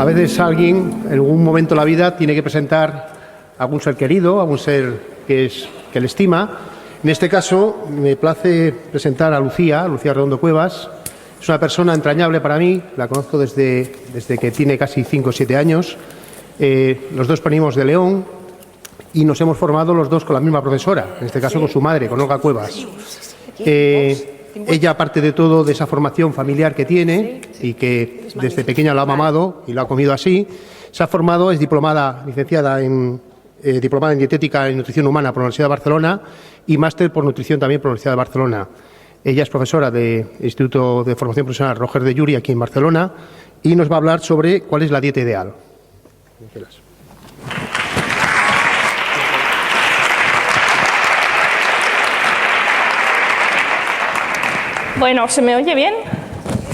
A veces alguien, en algún momento de la vida, tiene que presentar a algún ser querido, a algún ser que le estima. En este caso, me place presentar a Lucía Redondo Cuevas. Es una persona entrañable para mí, la conozco desde que tiene casi 5 o 7 años. Los dos venimos de León y nos hemos formado los dos con la misma profesora, en este caso con su madre, con Olga Cuevas. Ella, aparte de todo, de esa formación familiar que tiene y que desde pequeña lo ha mamado y lo ha comido así, se ha formado, es licenciada en diplomada en dietética y nutrición humana por la Universidad de Barcelona y máster por nutrición también por la Universidad de Barcelona. Ella es profesora del Instituto de Formación Profesional Roger de Llúria aquí en Barcelona y nos va a hablar sobre cuál es la dieta ideal. Bueno, ¿se me oye bien?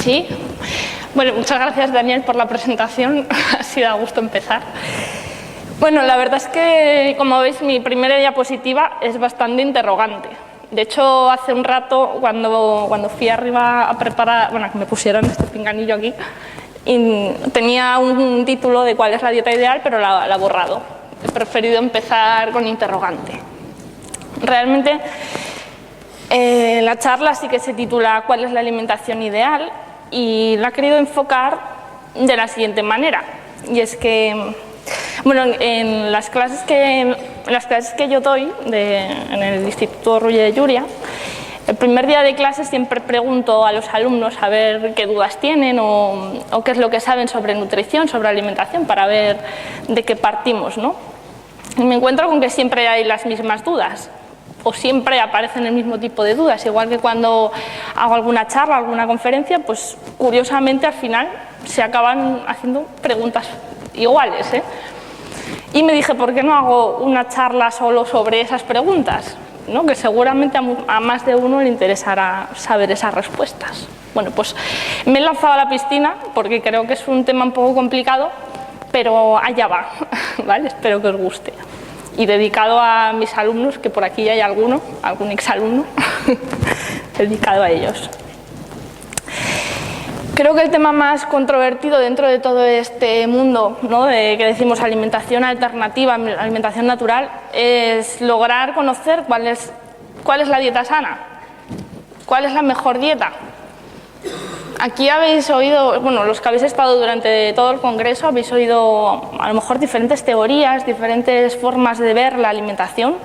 ¿Sí? Bueno, muchas gracias, Daniel, por la presentación. Ha sido a gusto empezar. Bueno, la verdad es que, como veis, mi primera diapositiva es bastante interrogante. De hecho, hace un rato, cuando fui arriba a preparar, bueno, que me pusieron este pinganillo aquí, y tenía un título de cuál es la dieta ideal, pero la he borrado. He preferido empezar con interrogante. Realmente, la charla sí que se titula ¿Cuál es la alimentación ideal? Y la he querido enfocar de la siguiente manera. Y es que, bueno, en las clases que yo doy en el Instituto Roger de Llúria, el primer día de clase siempre pregunto a los alumnos a ver qué dudas tienen o qué es lo que saben sobre nutrición, sobre alimentación, para ver de qué partimos, ¿no? Y me encuentro con que siempre hay las mismas dudas. O siempre aparecen el mismo tipo de dudas, igual que cuando hago alguna charla, alguna conferencia, pues curiosamente al final se acaban haciendo preguntas iguales, ¿eh? Y me dije, ¿por qué no hago una charla solo sobre esas preguntas? ¿No? Que seguramente a más de uno le interesará saber esas respuestas. Bueno, pues me he lanzado a la piscina porque creo que es un tema un poco complicado, pero allá va, ¿vale? Espero que os guste. Y dedicado a mis alumnos, que por aquí hay algún exalumno, dedicado a ellos. Creo que el tema más controvertido dentro de todo este mundo, ¿no?, de que decimos alimentación alternativa, alimentación natural, es lograr conocer cuál es la dieta sana, cuál es la mejor dieta. Aquí habéis oído, bueno, los que habéis estado durante todo el congreso, habéis oído a lo mejor diferentes teorías, diferentes formas de ver la alimentación.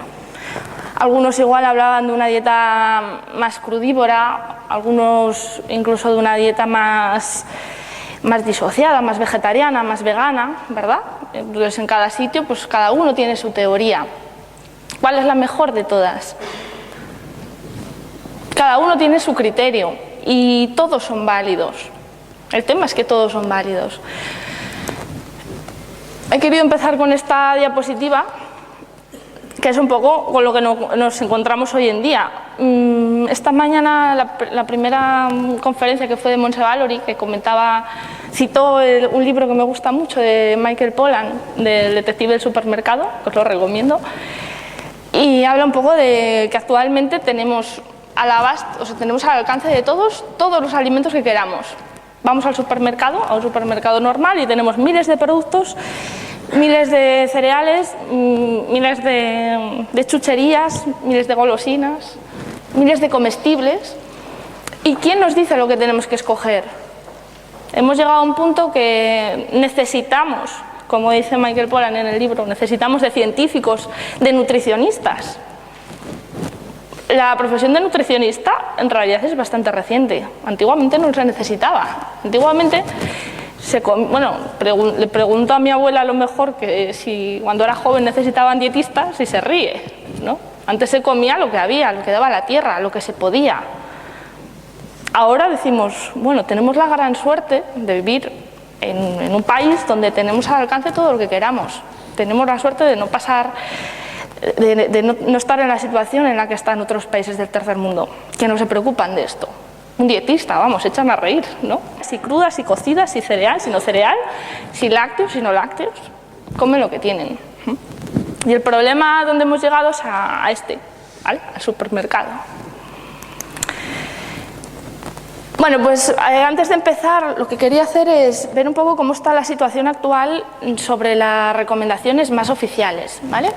Algunos igual hablaban de una dieta más crudívora, algunos incluso de una dieta más disociada, más vegetariana, más vegana, ¿verdad? Entonces en cada sitio, pues cada uno tiene su teoría. ¿Cuál es la mejor de todas? Cada uno tiene su criterio. Y todos son válidos. El tema es que todos son válidos. He querido empezar con esta diapositiva, que es un poco con lo que nos encontramos hoy en día. Esta mañana, la primera conferencia que fue de Montse Valori, que citó un libro que me gusta mucho de Michael Pollan, del detective del supermercado, que os lo recomiendo, y habla un poco de que actualmente tenemos tenemos al alcance de todos los alimentos que queramos. Vamos al supermercado, a un supermercado normal, y tenemos miles de productos, miles de cereales, miles de chucherías, miles de golosinas, miles de comestibles. ¿Y quién nos dice lo que tenemos que escoger? Hemos llegado a un punto que necesitamos, como dice Michael Pollan en el libro, necesitamos de científicos, de nutricionistas. La profesión de nutricionista en realidad es bastante reciente. Antiguamente no se necesitaba. Antiguamente, le pregunto a mi abuela a lo mejor que si cuando era joven necesitaban dietistas y se ríe, ¿no? Antes se comía lo que había, lo que daba la tierra, lo que se podía. Ahora decimos, bueno, tenemos la gran suerte de vivir en un país donde tenemos al alcance todo lo que queramos. Tenemos la suerte de no pasar... de no estar en la situación en la que están otros países del tercer mundo, que no se preocupan de esto. Un dietista, vamos, echan a reír, ¿no? Si crudas, si cocidas, si cereal, si no cereal, si lácteos, si no lácteos, comen lo que tienen. Y el problema donde hemos llegado es al supermercado. Bueno, pues antes de empezar, lo que quería hacer es ver un poco cómo está la situación actual sobre las recomendaciones más oficiales, ¿vale?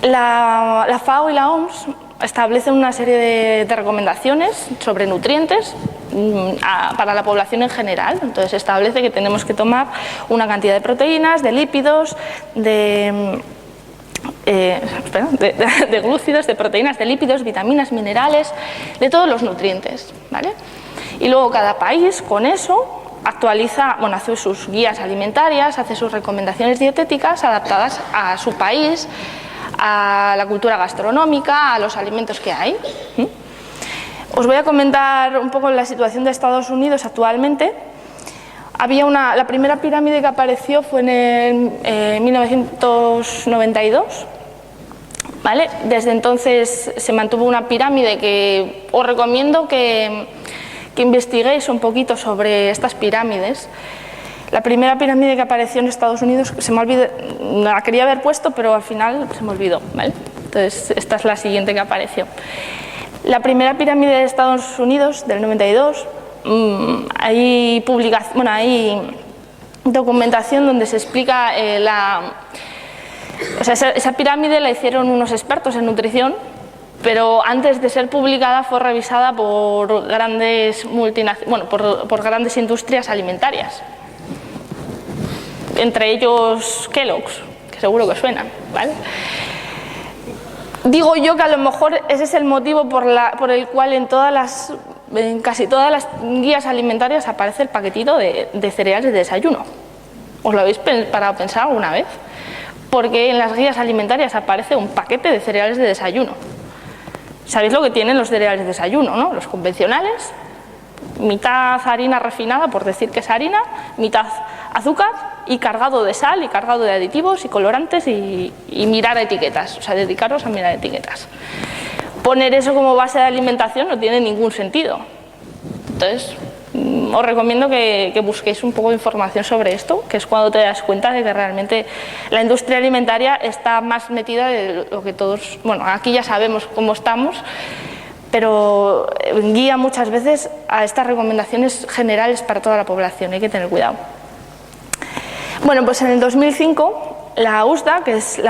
La FAO y la OMS establecen una serie de recomendaciones sobre nutrientes para la población en general. Entonces establece que tenemos que tomar una cantidad de proteínas, de lípidos, de glúcidos, de proteínas, de lípidos, vitaminas, minerales, de todos los nutrientes, ¿vale? Y luego cada país con eso actualiza, bueno, hace sus guías alimentarias, hace sus recomendaciones dietéticas adaptadas a su país, a la cultura gastronómica, a los alimentos que hay. Os voy a comentar un poco la situación de Estados Unidos actualmente. La primera pirámide que apareció fue en 1992. ¿Vale? Desde entonces se mantuvo una pirámide que os recomiendo que investiguéis un poquito sobre estas pirámides. La primera pirámide que apareció en Estados Unidos, se me olvidó, la quería haber puesto, pero al final se me olvidó, ¿vale? Entonces, esta es la siguiente que apareció. La primera pirámide de Estados Unidos, del 92, hay documentación donde se explica esa pirámide la hicieron unos expertos en nutrición, pero antes de ser publicada fue revisada por grandes por grandes industrias alimentarias. Entre ellos Kellogg's, que seguro que suenan, ¿vale? Digo yo que a lo mejor ese es el motivo por el cual en casi todas las guías alimentarias aparece el paquetito de cereales de desayuno. ¿Os lo habéis parado a pensar alguna vez? Porque en las guías alimentarias aparece un paquete de cereales de desayuno. ¿Sabéis lo que tienen los cereales de desayuno, no? Los convencionales, mitad harina refinada, por decir que es harina, mitad azúcar y cargado de sal y cargado de aditivos y colorantes y mirar etiquetas, o sea, dedicaros a mirar etiquetas. Poner eso como base de alimentación no tiene ningún sentido. Entonces, os recomiendo que busquéis un poco de información sobre esto, que es cuando te das cuenta de que realmente la industria alimentaria está más metida de lo que todos, bueno, aquí ya sabemos cómo estamos, pero guía muchas veces a estas recomendaciones generales para toda la población, hay que tener cuidado. Bueno, pues en el 2005 la USDA, que es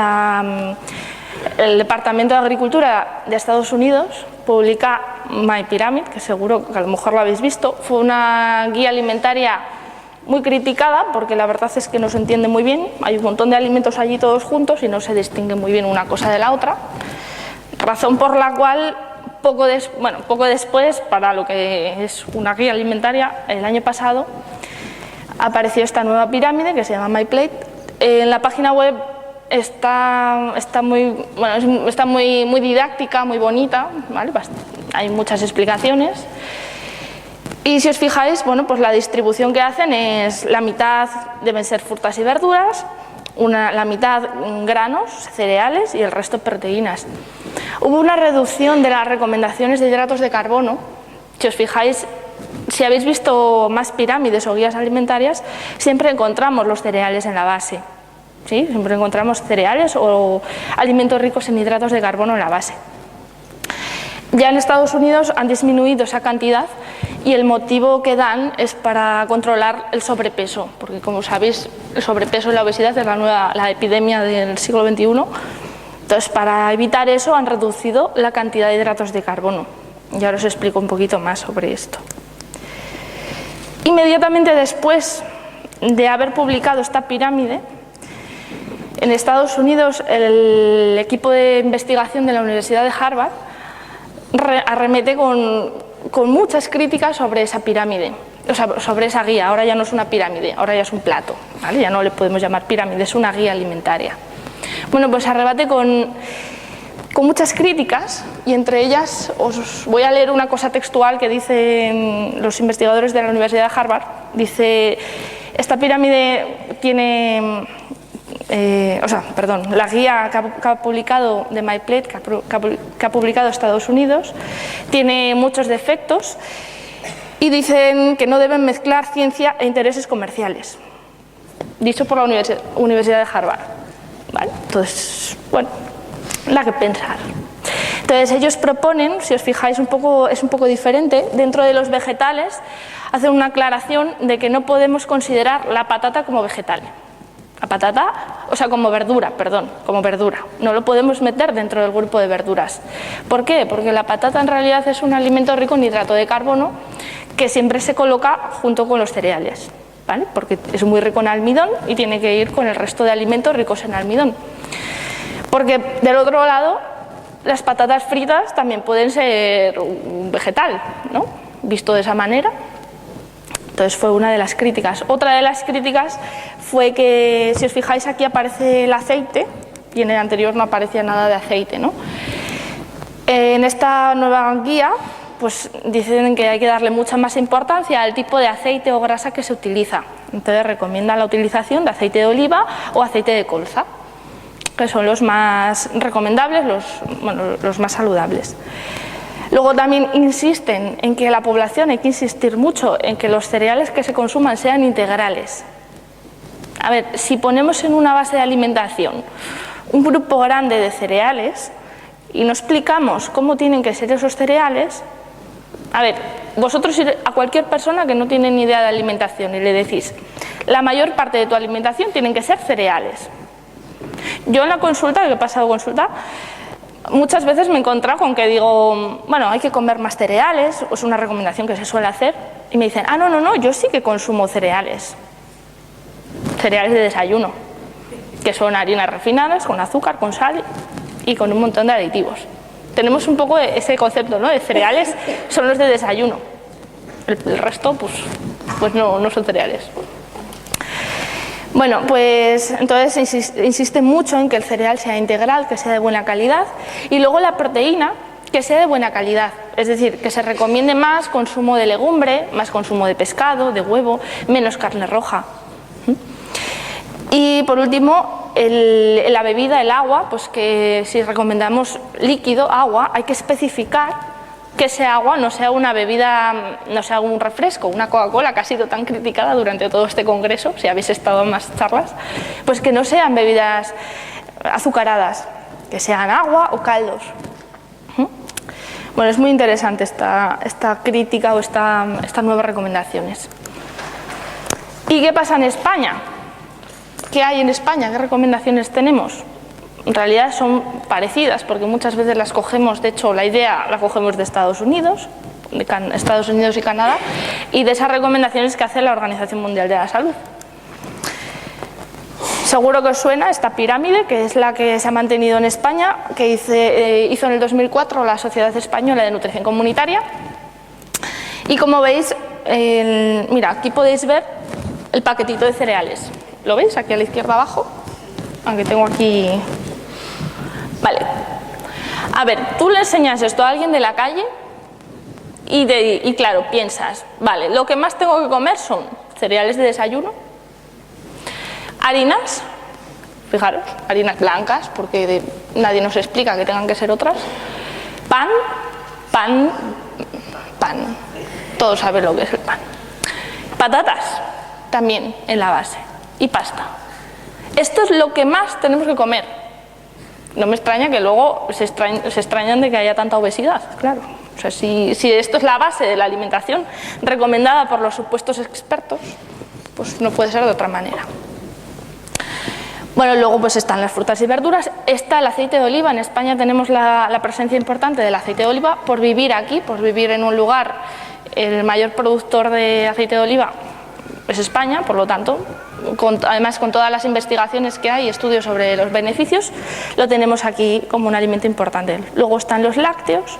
el Departamento de Agricultura de Estados Unidos, publica MyPyramid, que seguro que a lo mejor lo habéis visto. Fue una guía alimentaria muy criticada porque la verdad es que no se entiende muy bien, hay un montón de alimentos allí todos juntos y no se distingue muy bien una cosa de la otra, razón por la cual poco después, para lo que es una guía alimentaria, el año pasado apareció esta nueva pirámide que se llama MyPlate. En la página web está muy didáctica, muy bonita, ¿vale? Hay muchas explicaciones. Y si os fijáis, bueno, pues la distribución que hacen es la mitad deben ser frutas y verduras, la mitad granos, cereales y el resto proteínas. Hubo una reducción de las recomendaciones de hidratos de carbono. Si os fijáis, si habéis visto más pirámides o guías alimentarias, siempre encontramos los cereales en la base. ¿Sí? Siempre encontramos cereales o alimentos ricos en hidratos de carbono en la base. Ya en Estados Unidos han disminuido esa cantidad y el motivo que dan es para controlar el sobrepeso, porque como sabéis, el sobrepeso y la obesidad es la epidemia del siglo XXI. Entonces, para evitar eso han reducido la cantidad de hidratos de carbono. Y ahora os explico un poquito más sobre esto. Inmediatamente después de haber publicado esta pirámide, en Estados Unidos el equipo de investigación de la Universidad de Harvard arremete con muchas críticas sobre esa pirámide, o sea, sobre esa guía. Ahora ya no es una pirámide, ahora ya es un plato, ¿vale? Ya no le podemos llamar pirámide, es una guía alimentaria. Bueno, pues arrebate con muchas críticas, y entre ellas os voy a leer una cosa textual que dicen los investigadores de la Universidad de Harvard. Dice: esta pirámide tiene... la guía que ha publicado de MyPlate, que ha publicado Estados Unidos, tiene muchos defectos y dicen que no deben mezclar ciencia e intereses comerciales. Dicho por la Universidad de Harvard. ¿Vale? Entonces, bueno, da que pensar. Entonces ellos proponen, si os fijáis es un poco diferente, dentro de los vegetales hacen una aclaración de que no podemos considerar la patata como vegetal. La patata, o sea, como verdura, perdón, como verdura. No lo podemos meter dentro del grupo de verduras. ¿Por qué? Porque la patata en realidad es un alimento rico en hidrato de carbono que siempre se coloca junto con los cereales, ¿vale? Porque es muy rico en almidón y tiene que ir con el resto de alimentos ricos en almidón. Porque del otro lado, las patatas fritas también pueden ser un vegetal, ¿no? Visto de esa manera. Entonces fue una de las críticas. Otra de las críticas fue que, si os fijáis, aquí aparece el aceite y en el anterior no aparecía nada de aceite, ¿no? En esta nueva guía pues dicen que hay que darle mucha más importancia al tipo de aceite o grasa que se utiliza. Entonces recomiendan la utilización de aceite de oliva o aceite de colza, que son los más recomendables, los más saludables. Luego también insisten en que la población, hay que insistir mucho en que los cereales que se consuman sean integrales. A ver, si ponemos en una base de alimentación un grupo grande de cereales y no explicamos cómo tienen que ser esos cereales, a ver, vosotros ir a cualquier persona que no tiene ni idea de alimentación y le decís, la mayor parte de tu alimentación tienen que ser cereales. Yo en la consulta, que he pasado consulta, muchas veces me he encontrado con que digo, bueno, hay que comer más cereales, es una recomendación que se suele hacer, y me dicen, no, yo sí que consumo cereales de desayuno, que son harinas refinadas, con azúcar, con sal y con un montón de aditivos. Tenemos un poco ese concepto, ¿no? De cereales son los de desayuno, el resto pues no son cereales. Bueno, pues entonces insiste mucho en que el cereal sea integral, que sea de buena calidad, y luego la proteína que sea de buena calidad, es decir, que se recomiende más consumo de legumbre, más consumo de pescado, de huevo, menos carne roja. Y por último, la bebida, el agua, pues que si recomendamos líquido, agua, hay que especificar que ese agua no sea una bebida, no sea un refresco, una Coca-Cola que ha sido tan criticada durante todo este congreso, si habéis estado en más charlas, pues que no sean bebidas azucaradas, que sean agua o caldos. Bueno, es muy interesante esta crítica o estas nuevas recomendaciones. ¿Y qué pasa en España? ¿Qué hay en España? ¿Qué recomendaciones tenemos? En realidad son parecidas porque muchas veces las cogemos, de hecho la idea la cogemos de Estados Unidos y Canadá, y de esas recomendaciones que hace la Organización Mundial de la Salud. Seguro que os suena esta pirámide, que es la que se ha mantenido en España, que hizo en el 2004 la Sociedad Española de Nutrición Comunitaria. Y como veis, mira, aquí podéis ver el paquetito de cereales. ¿Lo veis? Aquí a la izquierda abajo. Aunque tengo aquí... Vale. A ver, tú le enseñas esto a alguien de la calle y claro, piensas, vale, lo que más tengo que comer son cereales de desayuno, harinas, fijaros, harinas blancas, porque nadie nos explica que tengan que ser otras, pan, todos saben lo que es el pan, patatas, también en la base, y pasta. Esto es lo que más tenemos que comer. No me extraña que luego se extrañan de que haya tanta obesidad, claro. O sea, si esto es la base de la alimentación recomendada por los supuestos expertos, pues no puede ser de otra manera. Bueno, luego pues están las frutas y verduras, está el aceite de oliva. En España tenemos la presencia importante del aceite de oliva por vivir aquí, por vivir en un lugar, el mayor productor de aceite de oliva es España, por lo tanto, además con todas las investigaciones que hay, estudios sobre los beneficios, lo tenemos aquí como un alimento importante. Luego están los lácteos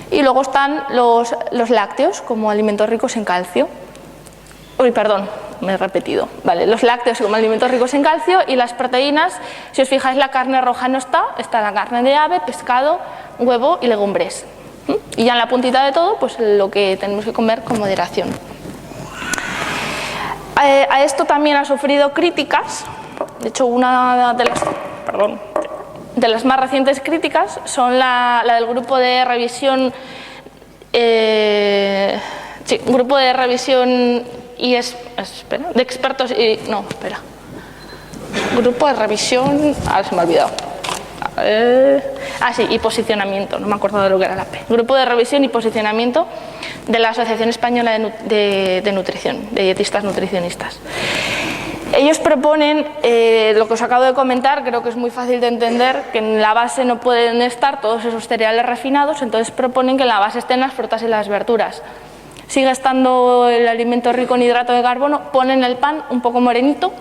y luego están los lácteos como alimentos ricos en calcio. Uy, perdón, me he repetido. Vale, los lácteos como alimentos ricos en calcio y las proteínas, si os fijáis la carne roja no está la carne de ave, pescado, huevo y legumbres. Y ya en la puntita de todo, pues lo que tenemos que comer con moderación. A esto también ha sufrido críticas, de hecho una de las más recientes críticas son la del grupo de revisión, grupo de revisión de expertos grupo de revisión, ahora se me ha olvidado, Sí, y posicionamiento, no me acuerdo de lo que era la P. Grupo de Revisión y Posicionamiento de la Asociación Española de Nutrición, de dietistas nutricionistas. Ellos proponen, lo que os acabo de comentar, creo que es muy fácil de entender, que en la base no pueden estar todos esos cereales refinados, entonces proponen que en la base estén las frutas y las verduras. Sigue estando el alimento rico en hidrato de carbono, ponen el pan un poco morenito,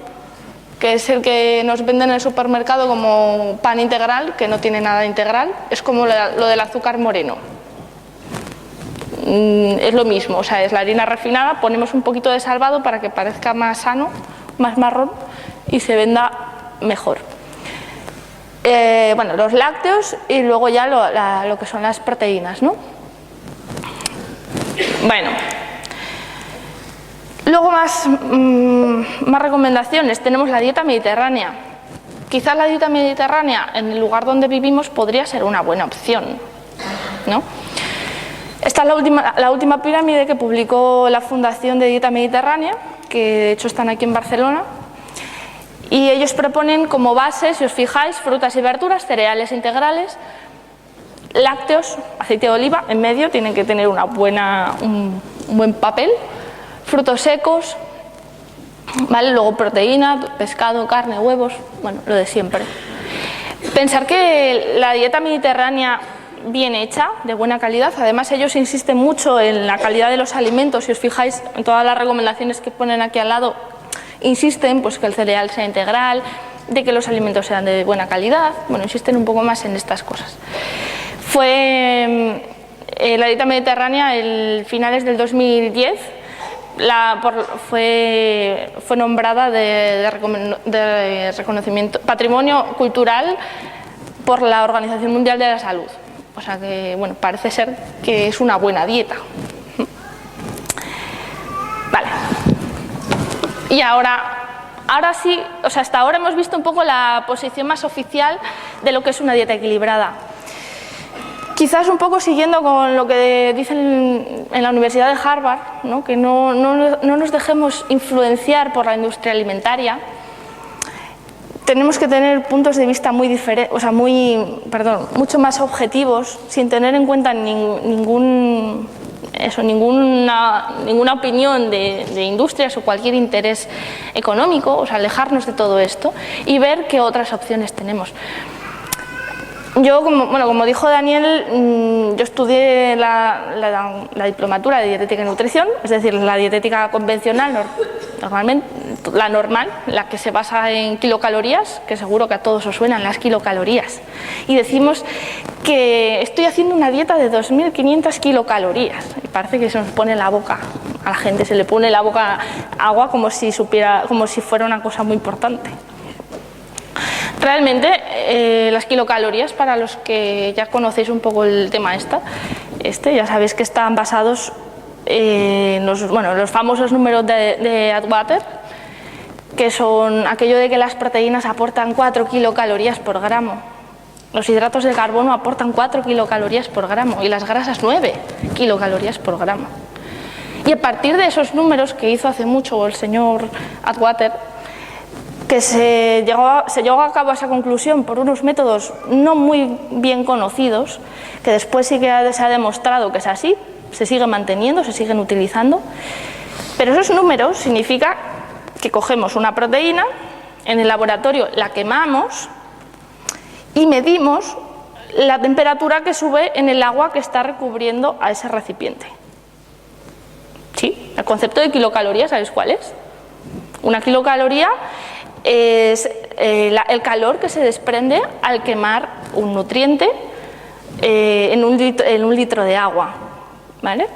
que es el que nos venden en el supermercado como pan integral, que no tiene nada integral, es como lo del azúcar moreno. Es lo mismo, o sea, es la harina refinada, ponemos un poquito de salvado para que parezca más sano, más marrón y se venda mejor. Bueno, los lácteos y luego ya lo que son las proteínas, ¿no? Bueno, luego más recomendaciones. Tenemos la dieta mediterránea. Quizás la dieta mediterránea en el lugar donde vivimos podría ser una buena opción, ¿no? Esta es la última pirámide que publicó la Fundación de Dieta Mediterránea, que de hecho están aquí en Barcelona, y ellos proponen como base, si os fijáis, frutas y verduras, cereales integrales, lácteos, aceite de oliva, en medio tienen que tener un buen papel, frutos secos, ¿vale? Luego proteína, pescado, carne, huevos, bueno, lo de siempre. Pensar que la dieta mediterránea bien hecha, de buena calidad, además ellos insisten mucho en la calidad de los alimentos, si os fijáis en todas las recomendaciones que ponen aquí al lado, insisten pues que el cereal sea integral, de que los alimentos sean de buena calidad, bueno, insisten un poco más en estas cosas. Fue la dieta mediterránea, finales del 2010, fue nombrada de reconocimiento, patrimonio cultural por la Organización Mundial de la Salud. O sea que, bueno, parece ser que es una buena dieta. Vale. Y ahora sí, o sea, hasta ahora hemos visto un poco la posición más oficial de lo que es una dieta equilibrada. Quizás un poco siguiendo con lo que dicen en la Universidad de Harvard, ¿no? Que no nos dejemos influenciar por la industria alimentaria. Tenemos que tener puntos de vista muy diferentes, o sea, mucho más objetivos, sin tener en cuenta ninguna opinión de industrias o cualquier interés económico, o sea, alejarnos de todo esto y ver qué otras opciones tenemos. Yo, como dijo Daniel, yo estudié la diplomatura de dietética y nutrición, es decir, la dietética convencional, la normal, la que se basa en kilocalorías, que seguro que a todos os suenan las kilocalorías. Y decimos que estoy haciendo una dieta de 2.500 kilocalorías. Y parece que se nos pone la boca, a la gente se le pone la boca agua como si fuera una cosa muy importante. Realmente las kilocalorías, para los que ya conocéis un poco el tema ya sabéis que están basados en los famosos números de Atwater, que son aquello de que las proteínas aportan 4 kilocalorías por gramo, los hidratos de carbono aportan 4 kilocalorías por gramo y las grasas 9 kilocalorías por gramo. Y a partir de esos números que hizo hace mucho el señor Atwater, que se llegó a cabo a esa conclusión por unos métodos no muy bien conocidos, que después sí que se ha demostrado que es así, se sigue manteniendo, se siguen utilizando, pero esos números significa que cogemos una proteína, en el laboratorio la quemamos y medimos la temperatura que sube en el agua que está recubriendo a ese recipiente. ¿Sí? El concepto de kilocaloría, ¿sabéis cuál es? Una kilocaloría es el calor que se desprende al quemar un nutriente en un litro de agua, ¿vale?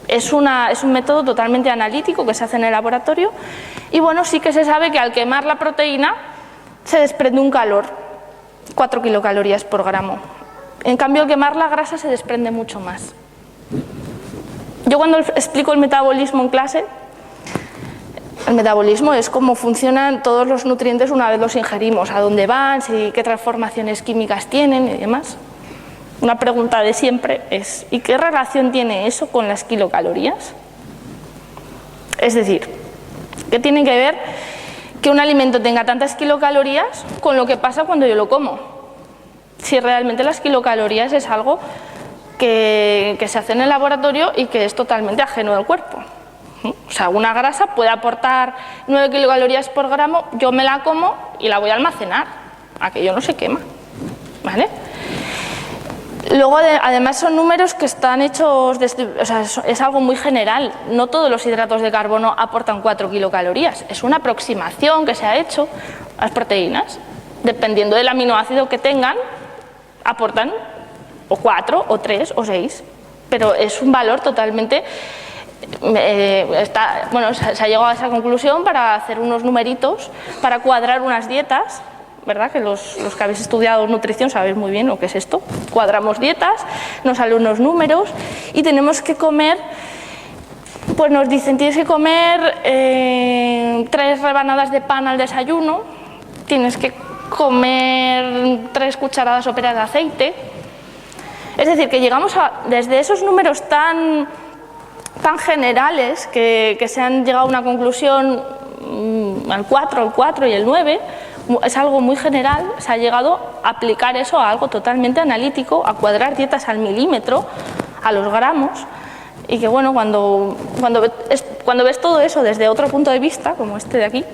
Es un método totalmente analítico que se hace en el laboratorio y bueno, sí que se sabe que al quemar la proteína se desprende un calor, 4 kilocalorías por gramo. En cambio, al quemar la grasa se desprende mucho más. Yo cuando explico el metabolismo en clase, el metabolismo es cómo funcionan todos los nutrientes una vez los ingerimos, a dónde van, qué transformaciones químicas tienen y demás. Una pregunta de siempre es, ¿y qué relación tiene eso con las kilocalorías? Es decir, ¿qué tiene que ver que un alimento tenga tantas kilocalorías con lo que pasa cuando yo lo como? si realmente las kilocalorías es algo que se hace en el laboratorio y que es totalmente ajeno del cuerpo. O sea, una grasa puede aportar 9 kilocalorías por gramo, yo me la como y la voy a almacenar, aquello no se quema, ¿vale? Luego, además, son números que están hechos, o sea, es algo muy general. No todos los hidratos de carbono aportan 4 kilocalorías. Es una aproximación que se ha hecho a las proteínas. Dependiendo del aminoácido que tengan, aportan o 4, o 3, o 6. Pero es un valor totalmente... bueno, se ha llegado a esa conclusión para hacer unos numeritos, para cuadrar unas dietas, ¿verdad? Que los que habéis estudiado nutrición sabéis muy bien lo que es esto. Cuadramos dietas, nos salen unos números y tenemos que comer, pues nos dicen, tienes que comer 3 rebanadas de pan al desayuno, tienes que comer 3 cucharadas soperas de aceite. Es decir, que llegamos desde esos números tan generales que se han llegado a una conclusión, al 4, el 4 y el 9, es algo muy general, se ha llegado a aplicar eso a algo totalmente analítico, a cuadrar dietas al milímetro, a los gramos, y que bueno, cuando ves todo eso desde otro punto de vista, como este de aquí,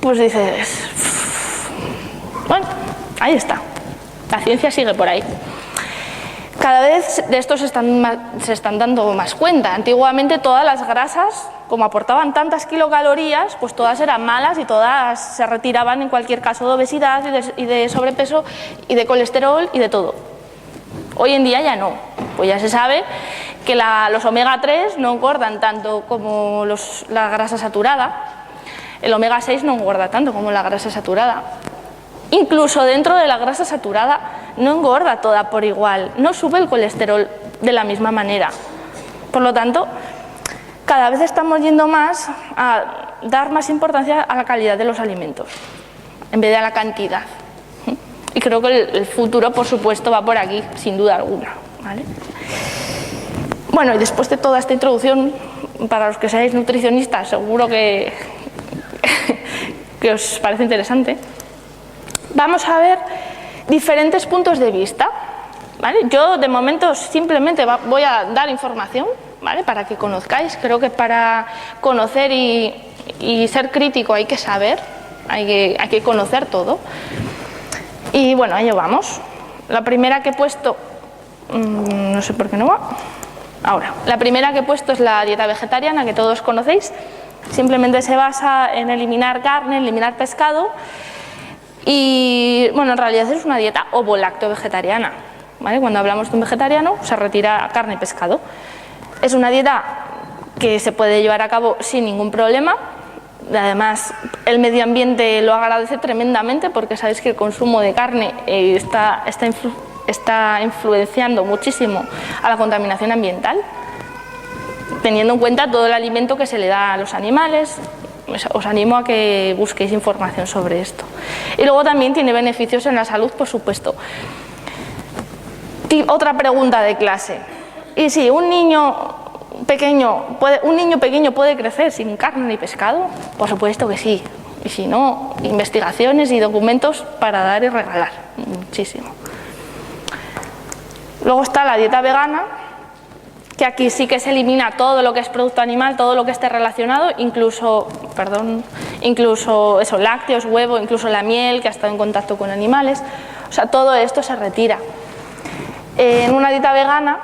pues dices, bueno, ahí está, la ciencia sigue por ahí. Cada vez de estos se están dando más cuenta. Antiguamente todas las grasas, como aportaban tantas kilocalorías, pues todas eran malas y todas se retiraban en cualquier caso de obesidad y de sobrepeso y de colesterol y de todo. Hoy en día ya no, pues ya se sabe que los omega 3 no engordan tanto como la grasa saturada, el omega 6 no engorda tanto como la grasa saturada. Incluso dentro de la grasa saturada no engorda toda por igual, no sube el colesterol de la misma manera. Por lo tanto, cada vez estamos yendo más a dar más importancia a la calidad de los alimentos, en vez de a la cantidad. Y creo que el futuro, por supuesto, va por aquí, sin duda alguna, ¿vale? Bueno, y después de toda esta introducción, para los que seáis nutricionistas, seguro que os parece interesante. Vamos a ver diferentes puntos de vista, ¿vale? Yo de momento simplemente voy a dar información, ¿vale? Para que conozcáis. Creo que para conocer y ser crítico hay que saber, hay que conocer todo. Y bueno, a ello vamos. La primera que he puesto, no sé por qué no va. Ahora, la primera que he puesto es la dieta vegetariana, que todos conocéis. Simplemente se basa en eliminar carne, eliminar pescado. Y bueno, en realidad es una dieta ovo-lacto-vegetariana, ¿vale? Cuando hablamos de un vegetariano se retira carne y pescado. Es una dieta que se puede llevar a cabo sin ningún problema. Además, el medio ambiente lo agradece tremendamente porque sabéis que el consumo de carne está influenciando muchísimo a la contaminación ambiental, teniendo en cuenta todo el alimento que se le da a los animales. Os animo a que busquéis información sobre esto. Y luego también tiene beneficios en la salud, por supuesto. Y otra pregunta de clase. ¿Y si un niño pequeño puede crecer sin carne ni pescado? Por supuesto que sí. Y si no, investigaciones y documentos para dar y regalar. Muchísimo. Luego está la dieta vegana, que aquí sí que se elimina todo lo que es producto animal, todo lo que esté relacionado, incluso eso, lácteos, huevo, incluso la miel que ha estado en contacto con animales. O sea, todo esto se retira. En una dieta vegana,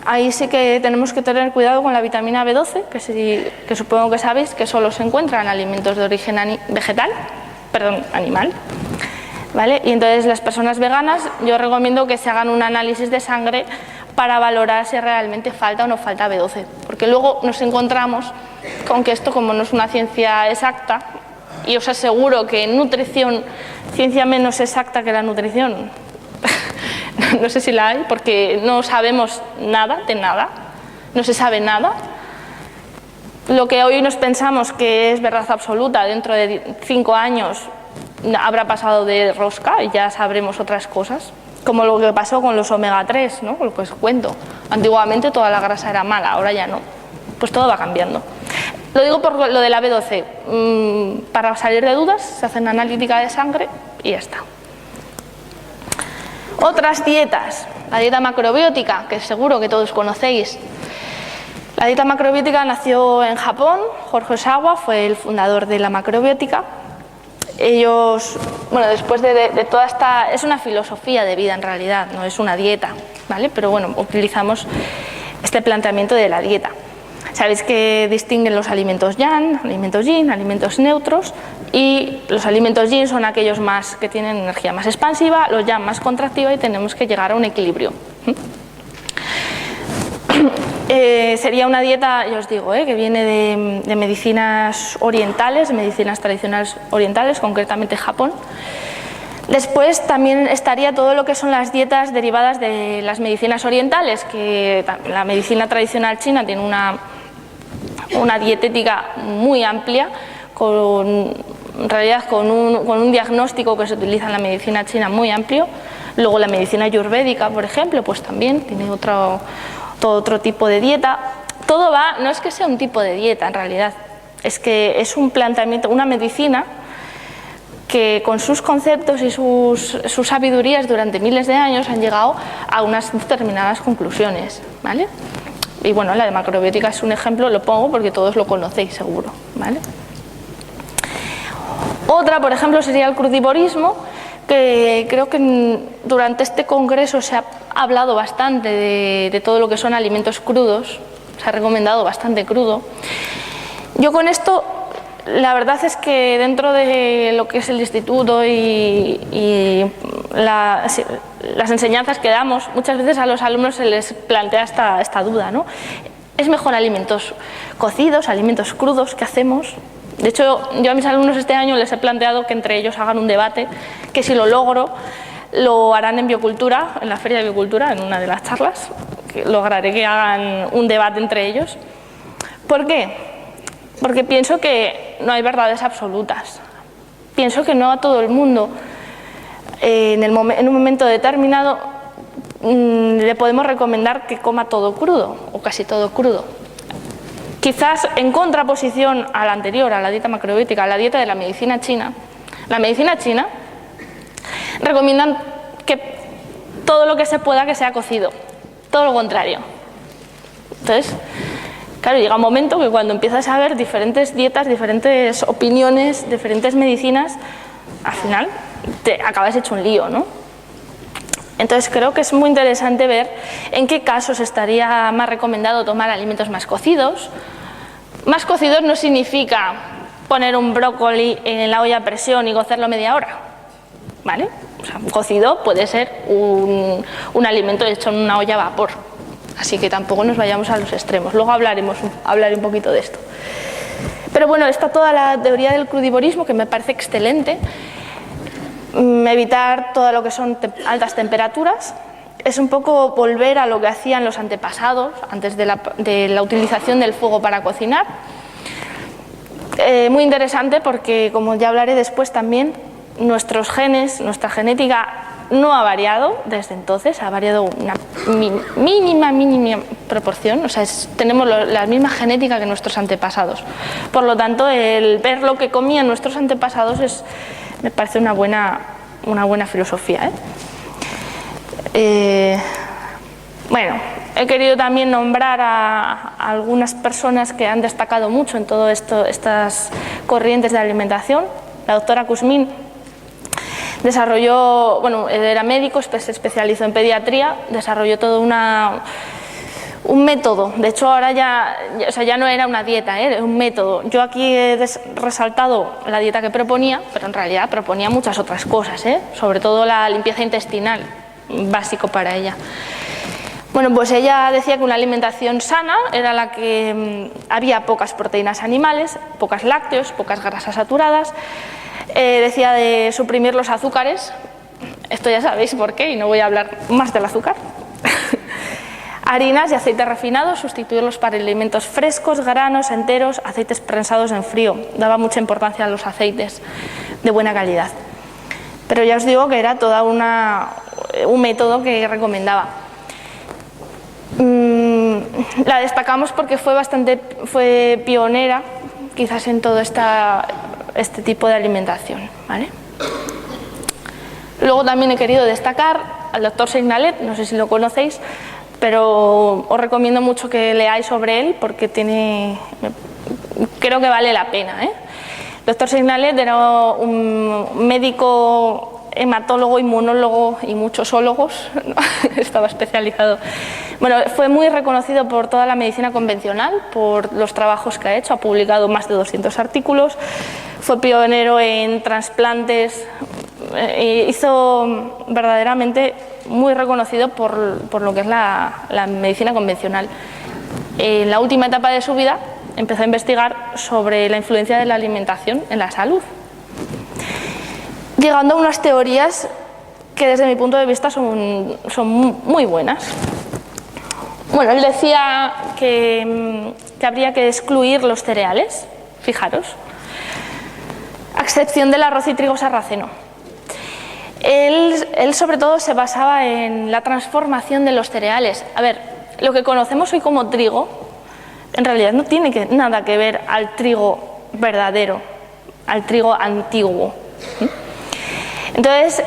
ahí sí que tenemos que tener cuidado con la vitamina B12, que supongo que sabéis que solo se encuentra en alimentos de origen animal. ¿Vale? Y entonces las personas veganas, yo recomiendo que se hagan un análisis de sangre para valorar si realmente falta o no falta B12, porque luego nos encontramos con que esto, como no es una ciencia exacta, y os aseguro que en nutrición, ciencia menos exacta que la nutrición, no sé si la hay, porque no sabemos nada de nada, no se sabe nada. Lo que hoy nos pensamos que es verdad absoluta, dentro de 5 años habrá pasado de rosca y ya sabremos otras cosas. Como lo que pasó con los omega 3, ¿no? Lo que os cuento. Antiguamente toda la grasa era mala, ahora ya no. Pues todo va cambiando. Lo digo por lo de la B12. Para salir de dudas, se hace una analítica de sangre y ya está. Otras dietas, la dieta macrobiótica, que seguro que todos conocéis. La dieta macrobiótica nació en Japón, Jorge Osawa fue el fundador de la macrobiótica. Ellos, bueno, después de toda esta, es una filosofía de vida en realidad, no es una dieta, ¿vale? Pero bueno, utilizamos este planteamiento de la dieta. Sabéis que distinguen los alimentos yang, alimentos yin, alimentos neutros, y los alimentos yin son aquellos más que tienen energía más expansiva, los yang más contractiva, y tenemos que llegar a un equilibrio. Sería una dieta, ya os digo, que viene de medicinas orientales, de medicinas tradicionales orientales, concretamente Japón. Después también estaría todo lo que son las dietas derivadas de las medicinas orientales, que la medicina tradicional china tiene una dietética muy amplia, en realidad con un diagnóstico que se utiliza en la medicina china muy amplio. Luego la medicina ayurvédica, por ejemplo, pues también tiene todo otro tipo de dieta. Todo va, no es que sea un tipo de dieta en realidad, es que es un planteamiento, una medicina que con sus conceptos y sus sabidurías durante miles de años han llegado a unas determinadas conclusiones, ¿vale? Y bueno, la de macrobiótica es un ejemplo, lo pongo porque todos lo conocéis seguro, ¿vale? Otra, por ejemplo, sería el crudivorismo, que creo que durante este congreso se ha hablado bastante de todo lo que son alimentos crudos, se ha recomendado bastante crudo. Yo con esto, la verdad es que dentro de lo que es el instituto y las enseñanzas que damos, muchas veces a los alumnos se les plantea esta duda, ¿no? ¿Es mejor alimentos cocidos, alimentos crudos? ¿Qué hacemos? De hecho, yo a mis alumnos este año les he planteado que entre ellos hagan un debate, que si lo logro, lo harán en biocultura, en la feria de biocultura, en una de las charlas, que lograré que hagan un debate entre ellos. ¿Por qué? Porque pienso que no hay verdades absolutas. Pienso que no a todo el mundo, en un momento determinado, le podemos recomendar que coma todo crudo, o casi todo crudo. Quizás en contraposición a la anterior, a la dieta macrobiótica, a la dieta de la medicina china recomiendan que todo lo que se pueda que sea cocido, todo lo contrario. Entonces, claro, llega un momento que cuando empiezas a ver diferentes dietas, diferentes opiniones, diferentes medicinas, al final te acabas hecho un lío, ¿no? Entonces creo que es muy interesante ver en qué casos estaría más recomendado tomar alimentos más cocidos. Más cocidos no significa poner un brócoli en la olla a presión y cocerlo media hora, ¿vale? O sea, un cocido puede ser un alimento hecho en una olla a vapor, así que tampoco nos vayamos a los extremos. Luego hablaré un poquito de esto. Pero bueno, está toda la teoría del crudivorismo, que me parece excelente. Evitar todo lo que son altas temperaturas, es un poco volver a lo que hacían los antepasados antes de la utilización del fuego para cocinar. Muy interesante porque, como ya hablaré después también, nuestros genes, nuestra genética no ha variado desde entonces, ha variado una mínima proporción, o sea, tenemos la misma genética que nuestros antepasados. Por lo tanto, el ver lo que comían nuestros antepasados me parece una buena filosofía, Bueno, he querido también nombrar a algunas personas que han destacado mucho en todo esto, estas corrientes de alimentación. La doctora Kuzmin desarrolló, bueno, era médico, se especializó en pediatría, desarrolló todo un método. De hecho, ahora ya no era una dieta, era un método. Yo aquí he resaltado la dieta que proponía, pero en realidad proponía muchas otras cosas, sobre todo la limpieza intestinal, básico para ella. Bueno, pues ella decía que una alimentación sana era la que había pocas proteínas animales, pocos lácteos, pocas grasas saturadas. Decía de suprimir los azúcares, esto ya sabéis por qué y no voy a hablar más del azúcar. Harinas y aceites refinados, sustituirlos por alimentos frescos, granos, enteros, aceites prensados en frío. Daba mucha importancia a los aceites de buena calidad. Pero ya os digo que era todo un método que recomendaba. La destacamos porque fue pionera quizás en todo este tipo de alimentación, ¿vale? Luego también he querido destacar al doctor Signalet, no sé si lo conocéis, pero os recomiendo mucho que leáis sobre él porque creo que vale la pena. El doctor Signalet era un médico hematólogo, inmunólogo y muchos ólogos, ¿no? Estaba especializado. Bueno, fue muy reconocido por toda la medicina convencional, por los trabajos que ha hecho, ha publicado más de 200 artículos, fue pionero en trasplantes, hizo verdaderamente muy reconocido por lo que es la medicina convencional. En la última etapa de su vida empezó a investigar sobre la influencia de la alimentación en la salud, llegando a unas teorías que desde mi punto de vista son muy buenas. Bueno, él decía que habría que excluir los cereales, fijaros, a excepción del arroz y trigo sarraceno. Él sobre todo se basaba en la transformación de los cereales. A ver, lo que conocemos hoy como trigo, en realidad no tiene nada que ver al trigo verdadero, al trigo antiguo. Entonces,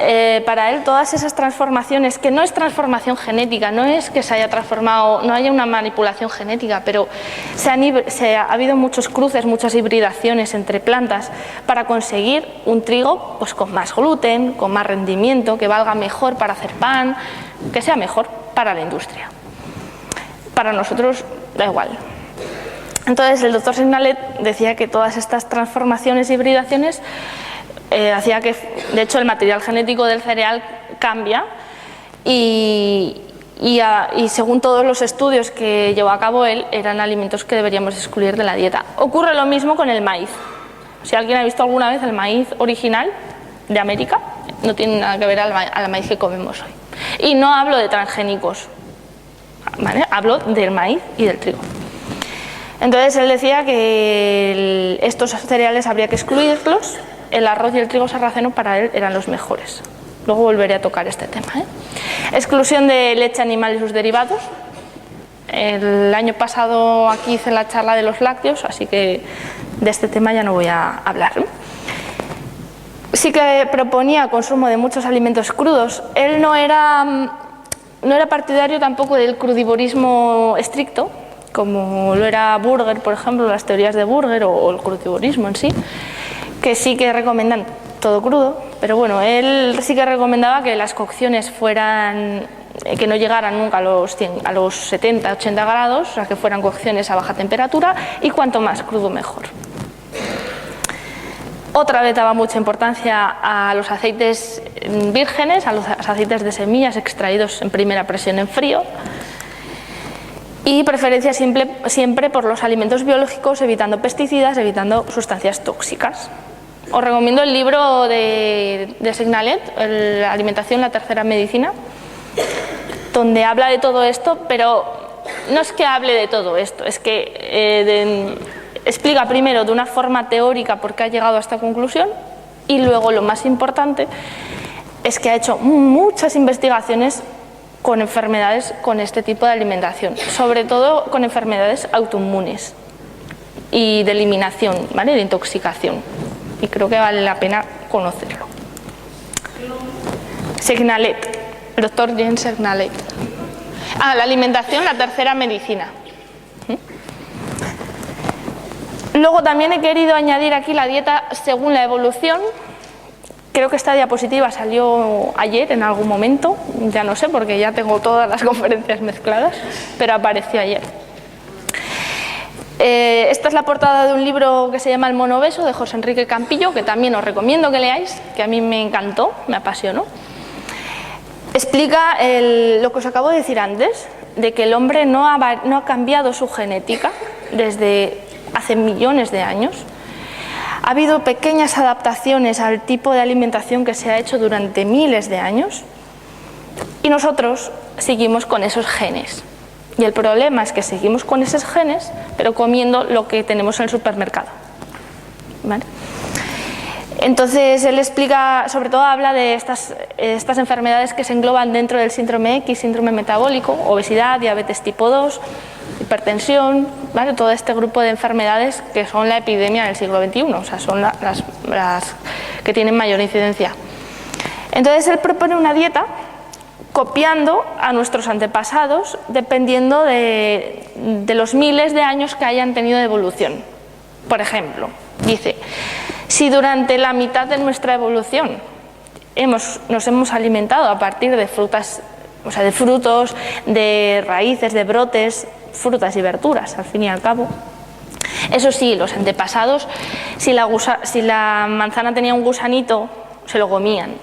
para él todas esas transformaciones, que no es transformación genética, no es que se haya transformado, no haya una manipulación genética, pero ha habido muchos cruces, muchas hibridaciones entre plantas para conseguir un trigo pues, con más gluten, con más rendimiento, que valga mejor para hacer pan, que sea mejor para la industria. Para nosotros da igual. Entonces, el doctor Signalet decía que todas estas transformaciones y hibridaciones hacía que, de hecho, el material genético del cereal cambia y según todos los estudios que llevó a cabo él, eran alimentos que deberíamos excluir de la dieta. Ocurre lo mismo con el maíz. Si alguien ha visto alguna vez el maíz original de América, no tiene nada que ver al maíz que comemos hoy. Y no hablo de transgénicos, ¿vale? Hablo del maíz y del trigo. Entonces él decía que estos cereales habría que excluirlos. El arroz y el trigo sarraceno para él eran los mejores. Luego volveré a tocar este tema. Exclusión de leche animal y sus derivados. El año pasado aquí hice la charla de los lácteos, así que de este tema ya no voy a hablar. Sí que proponía consumo de muchos alimentos crudos. Él no era partidario tampoco del crudivorismo estricto, como lo era Burger, por ejemplo, las teorías de Burger o el crudivorismo en sí, que sí que recomiendan todo crudo, pero bueno, él sí que recomendaba que las cocciones que no llegaran nunca a los 70-80 grados, o sea, que fueran cocciones a baja temperatura y cuanto más crudo mejor. Otra vez daba mucha importancia a los aceites vírgenes, a los aceites de semillas extraídos en primera presión en frío, y preferencia siempre por los alimentos biológicos, evitando pesticidas, evitando sustancias tóxicas. Os recomiendo el libro de Signalet, La alimentación, la tercera medicina, donde habla de todo esto, pero no es que hable de todo esto, es que explica primero de una forma teórica por qué ha llegado a esta conclusión y luego lo más importante es que ha hecho muchas investigaciones con enfermedades con este tipo de alimentación, sobre todo con enfermedades autoinmunes y de eliminación, ¿vale? De intoxicación. Y creo que vale la pena conocerlo. Signalet, el doctor Jens Signalet. La alimentación, la tercera medicina. Luego también he querido añadir aquí la dieta según la evolución. Creo que esta diapositiva salió ayer en algún momento, ya no sé porque ya tengo todas las conferencias mezcladas, pero apareció ayer. Esta es la portada de un libro que se llama El mono obeso, de José Enrique Campillo, que también os recomiendo que leáis, que a mí me encantó, me apasionó. Explica lo que os acabo de decir antes, de que el hombre no ha cambiado su genética desde hace millones de años. Ha habido pequeñas adaptaciones al tipo de alimentación que se ha hecho durante miles de años y nosotros seguimos con esos genes. Y el problema es que seguimos con esos genes, pero comiendo lo que tenemos en el supermercado. ¿Vale? Entonces él explica, sobre todo habla de estas enfermedades que se engloban dentro del síndrome X, síndrome metabólico, obesidad, diabetes tipo 2, hipertensión, ¿vale? Todo este grupo de enfermedades que son la epidemia del siglo XXI, o sea, son las que tienen mayor incidencia. Entonces él propone una dieta copiando a nuestros antepasados dependiendo de los miles de años que hayan tenido de evolución. Por ejemplo, dice, si durante la mitad de nuestra evolución nos hemos alimentado a partir de frutas, o sea, de frutos, de raíces, de brotes, frutas y verduras, al fin y al cabo. Eso sí, los antepasados, si la manzana tenía un gusanito, se lo comían.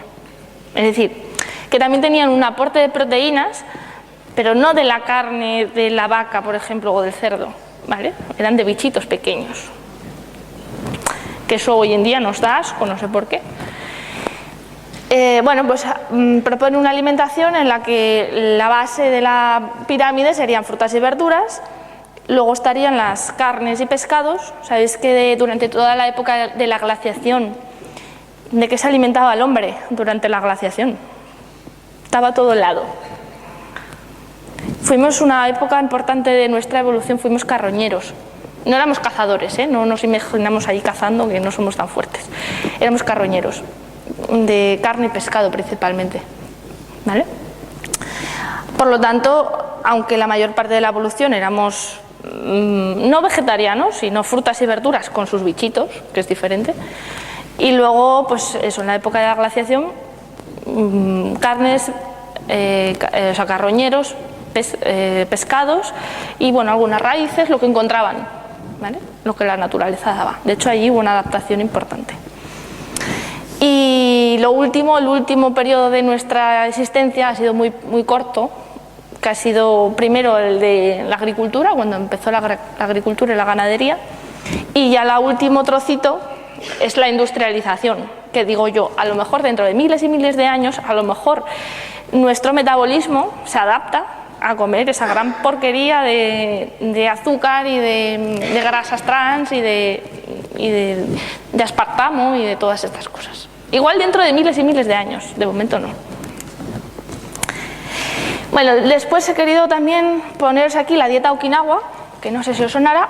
Es decir, que también tenían un aporte de proteínas, pero no de la carne de la vaca, por ejemplo, o del cerdo, ¿vale? Eran de bichitos pequeños. Que eso hoy en día nos da asco, no sé por qué. Bueno, pues propone una alimentación en la que la base de la pirámide serían frutas y verduras, luego estarían las carnes y pescados. Sabéis que durante toda la época de la glaciación, ¿de qué se alimentaba el hombre durante la glaciación? Estaba todo helado. Fuimos una época importante de nuestra evolución, fuimos carroñeros. No éramos cazadores, no nos imaginamos ahí cazando, que no somos tan fuertes. Éramos carroñeros, de carne y pescado principalmente, ¿vale? Por lo tanto, aunque la mayor parte de la evolución éramos no vegetarianos, sino frutas y verduras con sus bichitos, que es diferente, y luego, pues eso, en la época de la glaciación, carnes, o sea, carroñeros, pescados y, bueno, algunas raíces, lo que encontraban, ¿vale? Lo que la naturaleza daba. De hecho, allí hubo una adaptación importante. Y lo último, el último periodo de nuestra existencia ha sido muy corto, que ha sido primero el de la agricultura, cuando empezó la agricultura y la ganadería, y ya el último trocito es la industrialización, que digo yo, a lo mejor dentro de miles y miles de años, a lo mejor nuestro metabolismo se adapta a comer esa gran porquería de azúcar y de grasas trans y de aspartamo y de todas estas cosas. Igual dentro de miles y miles de años, de momento no. Bueno, después he querido también poneros aquí la dieta Okinawa, que no sé si os sonará.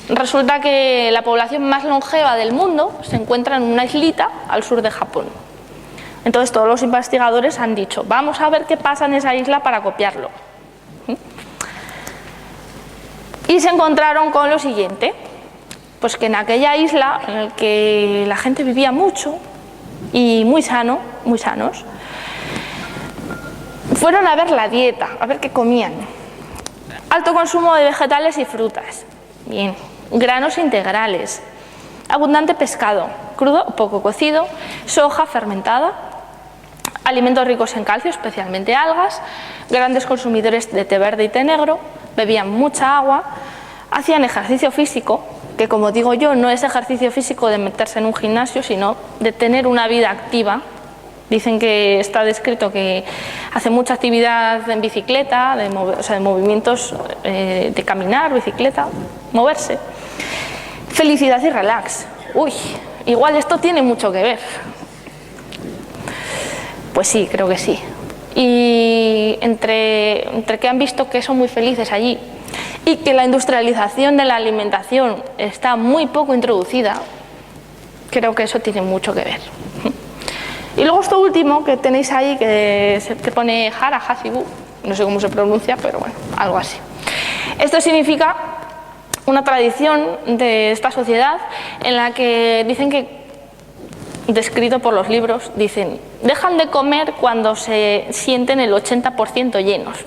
Resulta que la población más longeva del mundo se encuentra en una islita al sur de Japón. Entonces todos los investigadores han dicho, vamos a ver qué pasa en esa isla para copiarlo. Y se encontraron con lo siguiente, pues que en aquella isla en la que la gente vivía mucho y muy sanos, fueron a ver la dieta, a ver qué comían. Alto consumo de vegetales y frutas, bien, granos integrales, abundante pescado, crudo o poco cocido, soja fermentada, alimentos ricos en calcio, especialmente algas, grandes consumidores de té verde y té negro, bebían mucha agua, hacían ejercicio físico, que como digo yo, no es ejercicio físico de meterse en un gimnasio, sino de tener una vida activa. Dicen que está descrito que hace mucha actividad en bicicleta, o sea, de movimientos de caminar, bicicleta, moverse. Felicidad y relax. Uy, igual esto tiene mucho que ver. Pues sí, creo que sí. Y entre que han visto que son muy felices allí y que la industrialización de la alimentación está muy poco introducida, creo que eso tiene mucho que ver. Y luego esto último que tenéis ahí, que pone Hara Hasibu, no sé cómo se pronuncia, pero bueno, algo así. Esto significa una tradición de esta sociedad en la que dicen que, descrito por los libros, dicen, dejan de comer cuando se sienten el 80% llenos.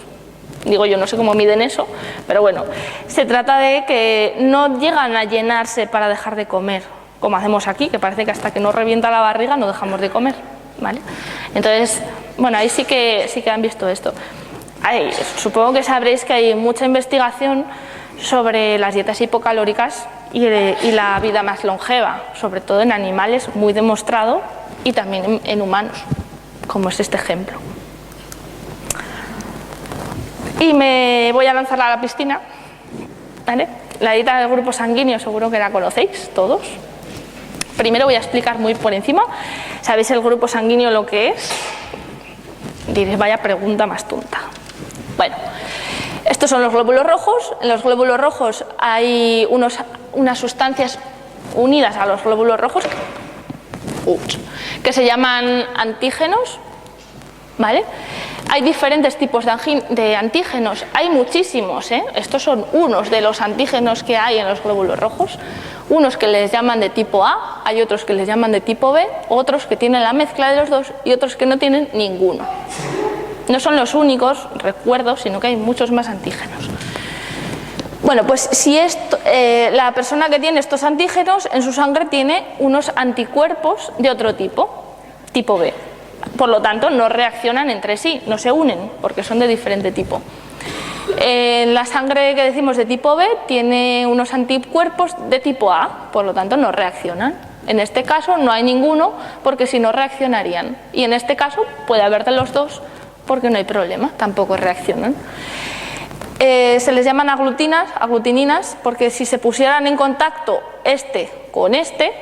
Digo yo, no sé cómo miden eso, pero bueno, se trata de que no llegan a llenarse para dejar de comer, como hacemos aquí, que parece que hasta que no revienta la barriga no dejamos de comer, ¿vale? Entonces, bueno, ahí sí que han visto esto. Supongo que sabréis que hay mucha investigación sobre las dietas hipocalóricas y la vida más longeva, sobre todo en animales, muy demostrado, y también en humanos, como es este ejemplo. Y me voy a lanzar a la piscina, ¿vale? La dieta del grupo sanguíneo seguro que la conocéis todos. Primero voy a explicar muy por encima. ¿Sabéis el grupo sanguíneo lo que es? Diréis, vaya pregunta más tonta. Bueno, estos son los glóbulos rojos. En los glóbulos rojos hay unas sustancias unidas a los glóbulos rojos que se llaman antígenos, ¿vale? Hay diferentes tipos de antígenos, hay muchísimos, ¿eh? Estos son unos de los antígenos que hay en los glóbulos rojos, unos que les llaman de tipo A, hay otros que les llaman de tipo B, otros que tienen la mezcla de los dos y otros que no tienen ninguno. No son los únicos, recuerdo, sino que hay muchos más antígenos. Bueno, pues si la persona que tiene estos antígenos en su sangre tiene unos anticuerpos de otro tipo, tipo B. Por lo tanto, no reaccionan entre sí, no se unen, porque son de diferente tipo. La sangre que decimos de tipo B tiene unos anticuerpos de tipo A, por lo tanto no reaccionan. En este caso no hay ninguno, porque si no reaccionarían. Y en este caso puede haber de los dos, porque no hay problema, tampoco reaccionan. Se les llaman aglutininas, porque si se pusieran en contacto este con este,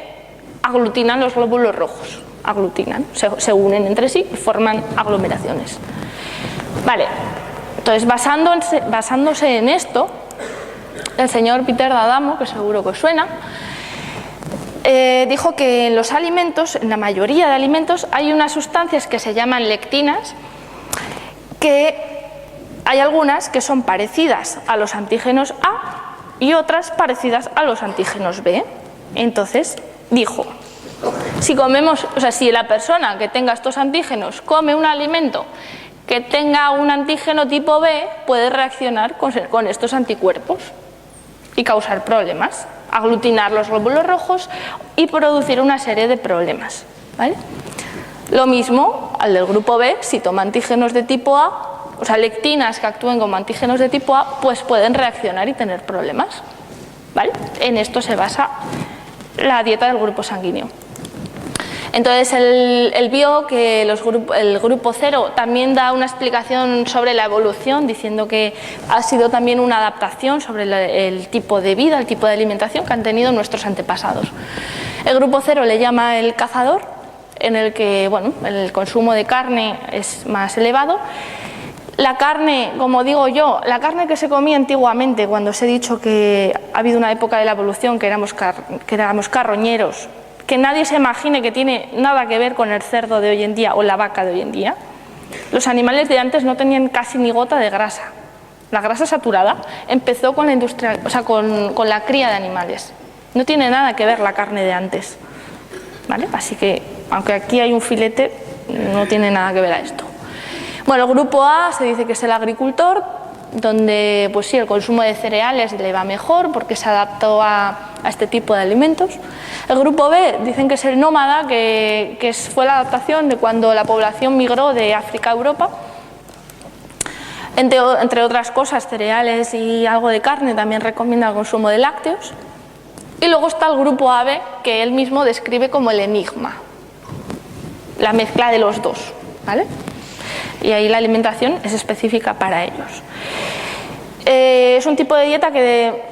aglutinan los glóbulos rojos. Aglutinan, se unen entre sí y forman aglomeraciones. Vale, entonces basándose en esto, el señor Peter D'Adamo, que seguro que os suena, dijo que en los alimentos, en la mayoría de alimentos, hay unas sustancias que se llaman lectinas, que hay algunas que son parecidas a los antígenos A y otras parecidas a los antígenos B. Entonces dijo, si la persona que tenga estos antígenos come un alimento que tenga un antígeno tipo B, puede reaccionar con estos anticuerpos y causar problemas, aglutinar los glóbulos rojos y producir una serie de problemas, ¿vale? Lo mismo al del grupo B, si toma antígenos de tipo A, lectinas que actúen como antígenos de tipo A, pues pueden reaccionar y tener problemas, ¿vale? En esto se basa la dieta del grupo sanguíneo. Entonces él vio que el grupo 0 también da una explicación sobre la evolución, diciendo que ha sido también una adaptación sobre el tipo de vida, el tipo de alimentación que han tenido nuestros antepasados. El grupo 0 le llama el cazador, en el que el consumo de carne es más elevado. La carne, como digo yo, la carne que se comía antiguamente, cuando os he dicho que ha habido una época de la evolución que éramos carroñeros, que nadie se imagine que tiene nada que ver con el cerdo de hoy en día o la vaca de hoy en día. Los animales de antes no tenían casi ni gota de grasa. La grasa saturada empezó con la industria, con la cría de animales. No tiene nada que ver la carne de antes, ¿vale? Así que, aunque aquí hay un filete, no tiene nada que ver a esto. Bueno, el grupo A se dice que es el agricultor, donde pues sí, el consumo de cereales le va mejor porque se adaptó a este tipo de alimentos. El grupo B dicen que es el nómada, que fue la adaptación de cuando la población migró de África a Europa. Entre otras cosas, cereales y algo de carne, también recomienda el consumo de lácteos. Y luego está el grupo AB, que él mismo describe como el enigma, la mezcla de los dos, ¿vale? Y ahí la alimentación es específica para ellos. Es un tipo de dieta que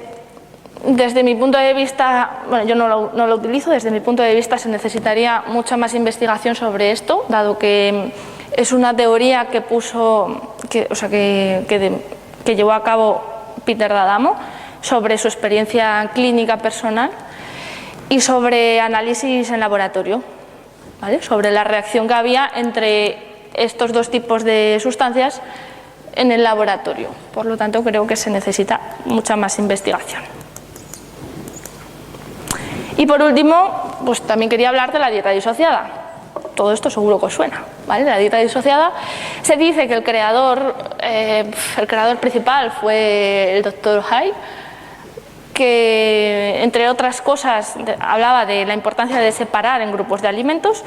desde mi punto de vista, yo no lo utilizo, desde mi punto de vista se necesitaría mucha más investigación sobre esto, dado que es una teoría que llevó a cabo Peter D'Adamo sobre su experiencia clínica personal y sobre análisis en laboratorio, ¿vale? Sobre la reacción que había entre estos dos tipos de sustancias en el laboratorio. Por lo tanto, creo que se necesita mucha más investigación. Y por último, pues también quería hablar de la dieta disociada. Todo esto seguro que os suena, ¿vale? La dieta disociada, se dice que el creador principal fue el Dr. Hay, que entre otras cosas hablaba de la importancia de separar en grupos de alimentos.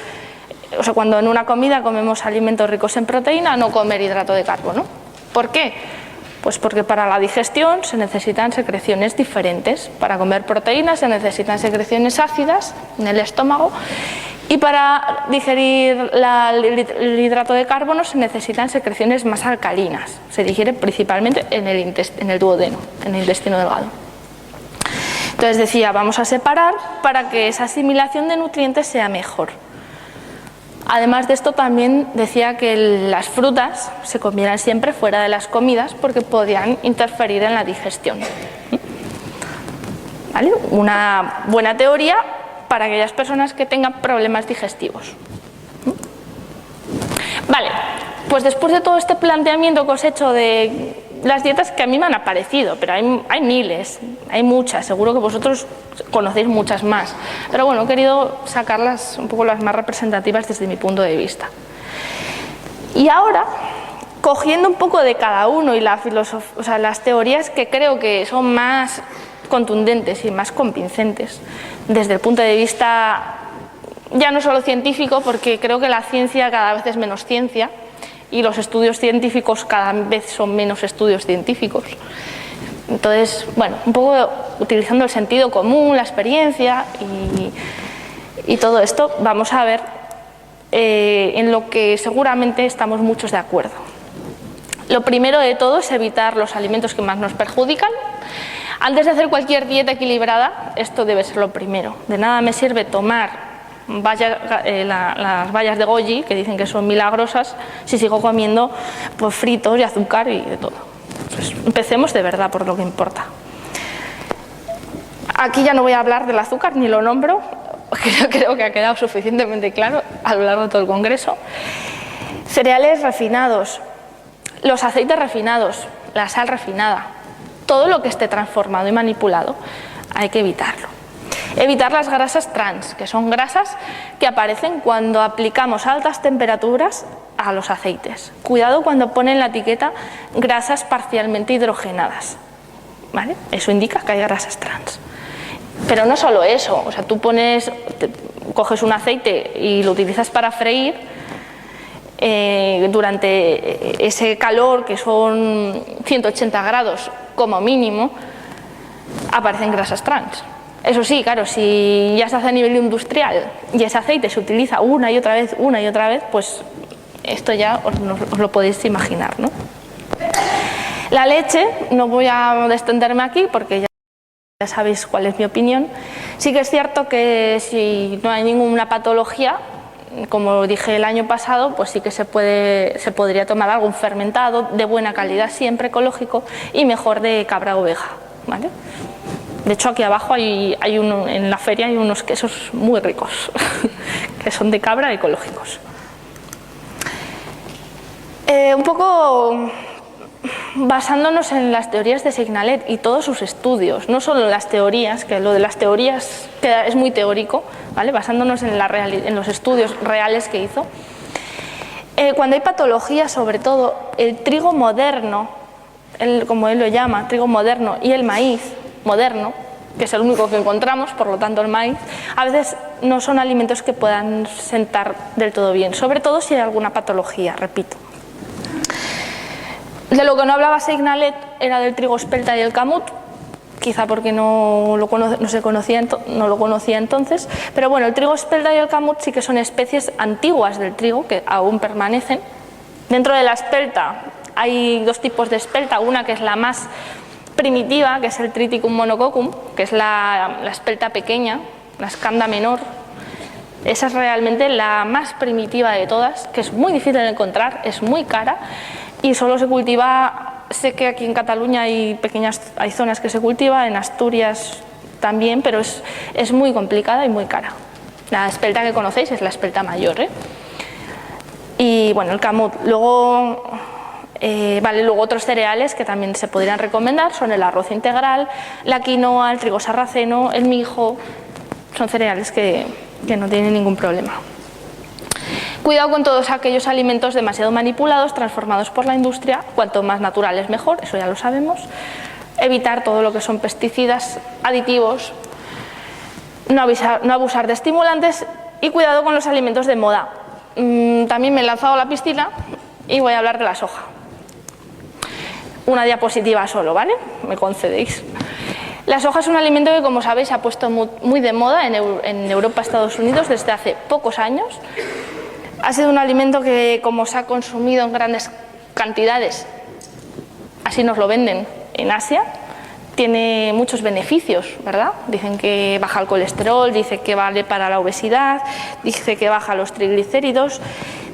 Cuando en una comida comemos alimentos ricos en proteína, no comer hidrato de carbono. ¿Por qué? Pues porque para la digestión se necesitan secreciones diferentes. Para comer proteínas se necesitan secreciones ácidas en el estómago y para digerir el hidrato de carbono se necesitan secreciones más alcalinas. Se digiere principalmente en el duodeno, en el intestino delgado. Entonces decía, vamos a separar para que esa asimilación de nutrientes sea mejor. Además de esto, también decía que las frutas se comieran siempre fuera de las comidas porque podían interferir en la digestión. ¿Vale? Una buena teoría para aquellas personas que tengan problemas digestivos. Vale, Pues después de todo este planteamiento que os he hecho de las dietas que a mí me han aparecido, pero hay miles, hay muchas, seguro que vosotros conocéis muchas más, pero bueno, he querido sacarlas un poco las más representativas desde mi punto de vista. Y ahora, cogiendo un poco de cada uno y las teorías que creo que son más contundentes y más convincentes desde el punto de vista ya no solo científico, porque creo que la ciencia cada vez es menos ciencia y los estudios científicos cada vez son menos estudios científicos. Entonces, bueno, un poco utilizando el sentido común, la experiencia y todo esto, vamos a ver en lo que seguramente estamos muchos de acuerdo. Lo primero de todo es evitar los alimentos que más nos perjudican. Antes de hacer cualquier dieta equilibrada, esto debe ser lo primero. De nada me sirve tomar las bayas de goji, que dicen que son milagrosas, si sigo comiendo pues, fritos y azúcar y de todo. Pues empecemos de verdad por lo que importa. Aquí ya no voy a hablar del azúcar, ni lo nombro, creo que ha quedado suficientemente claro a lo largo de todo el congreso. Cereales refinados, los aceites refinados, la sal refinada, todo lo que esté transformado y manipulado, hay que evitarlo. Evitar las grasas trans, que son grasas que aparecen cuando aplicamos altas temperaturas a los aceites. Cuidado cuando ponen en la etiqueta grasas parcialmente hidrogenadas, ¿vale? Eso indica que hay grasas trans. Pero no solo eso, o sea, tú coges un aceite y lo utilizas para freír, durante ese calor, que son 180 grados como mínimo, aparecen grasas trans. Eso sí, claro, si ya se hace a nivel industrial y ese aceite se utiliza una y otra vez, pues esto ya os lo podéis imaginar, ¿no? La leche, no voy a extenderme aquí porque ya sabéis cuál es mi opinión. Sí que es cierto que si no hay ninguna patología, como dije el año pasado, pues sí que se podría tomar algún fermentado de buena calidad, siempre ecológico y mejor de cabra o oveja, ¿vale? De hecho, aquí abajo en la feria hay unos quesos muy ricos, que son de cabra ecológicos. Un poco basándonos en las teorías de Signalet y todos sus estudios, no solo en las teorías, que lo de las teorías es muy teórico, ¿vale? Basándonos en los estudios reales que hizo. Cuando hay patologías, sobre todo, el trigo moderno, como él lo llama, trigo moderno, y el maíz moderno, que es el único que encontramos, por lo tanto el maíz, a veces no son alimentos que puedan sentar del todo bien, sobre todo si hay alguna patología, repito. De lo que no hablaba Signalet era del trigo espelta y el camut, quizá porque no lo conocía entonces, pero bueno, el trigo espelta y el camut sí que son especies antiguas del trigo que aún permanecen. Dentro de la espelta hay dos tipos de espelta, una que es la más primitiva, que es el Triticum monococcum, que es la espelta pequeña, la escanda menor. Esa es realmente la más primitiva de todas, que es muy difícil de encontrar, es muy cara y solo se cultiva, sé que aquí en Cataluña hay zonas que se cultiva, en Asturias también, pero es muy complicada y muy cara. La espelta que conocéis es la espelta mayor, ¿eh? Y bueno, el camut. Luego otros cereales que también se podrían recomendar son el arroz integral, la quinoa, el trigo sarraceno, el mijo. Son cereales que no tienen ningún problema. Cuidado con todos aquellos alimentos demasiado manipulados, transformados por la industria, cuanto más naturales mejor, eso ya lo sabemos. Evitar todo lo que son pesticidas, aditivos, no abusar de estimulantes y cuidado con los alimentos de moda. También me he lanzado a la piscina y voy a hablar de la soja. Una diapositiva solo, ¿vale? Me concedéis. La soja es un alimento que, como sabéis, se ha puesto muy de moda en Europa, Estados Unidos desde hace pocos años. Ha sido un alimento que, como se ha consumido en grandes cantidades, así nos lo venden en Asia, tiene muchos beneficios, ¿verdad? Dicen que baja el colesterol, dice que vale para la obesidad, dice que baja los triglicéridos,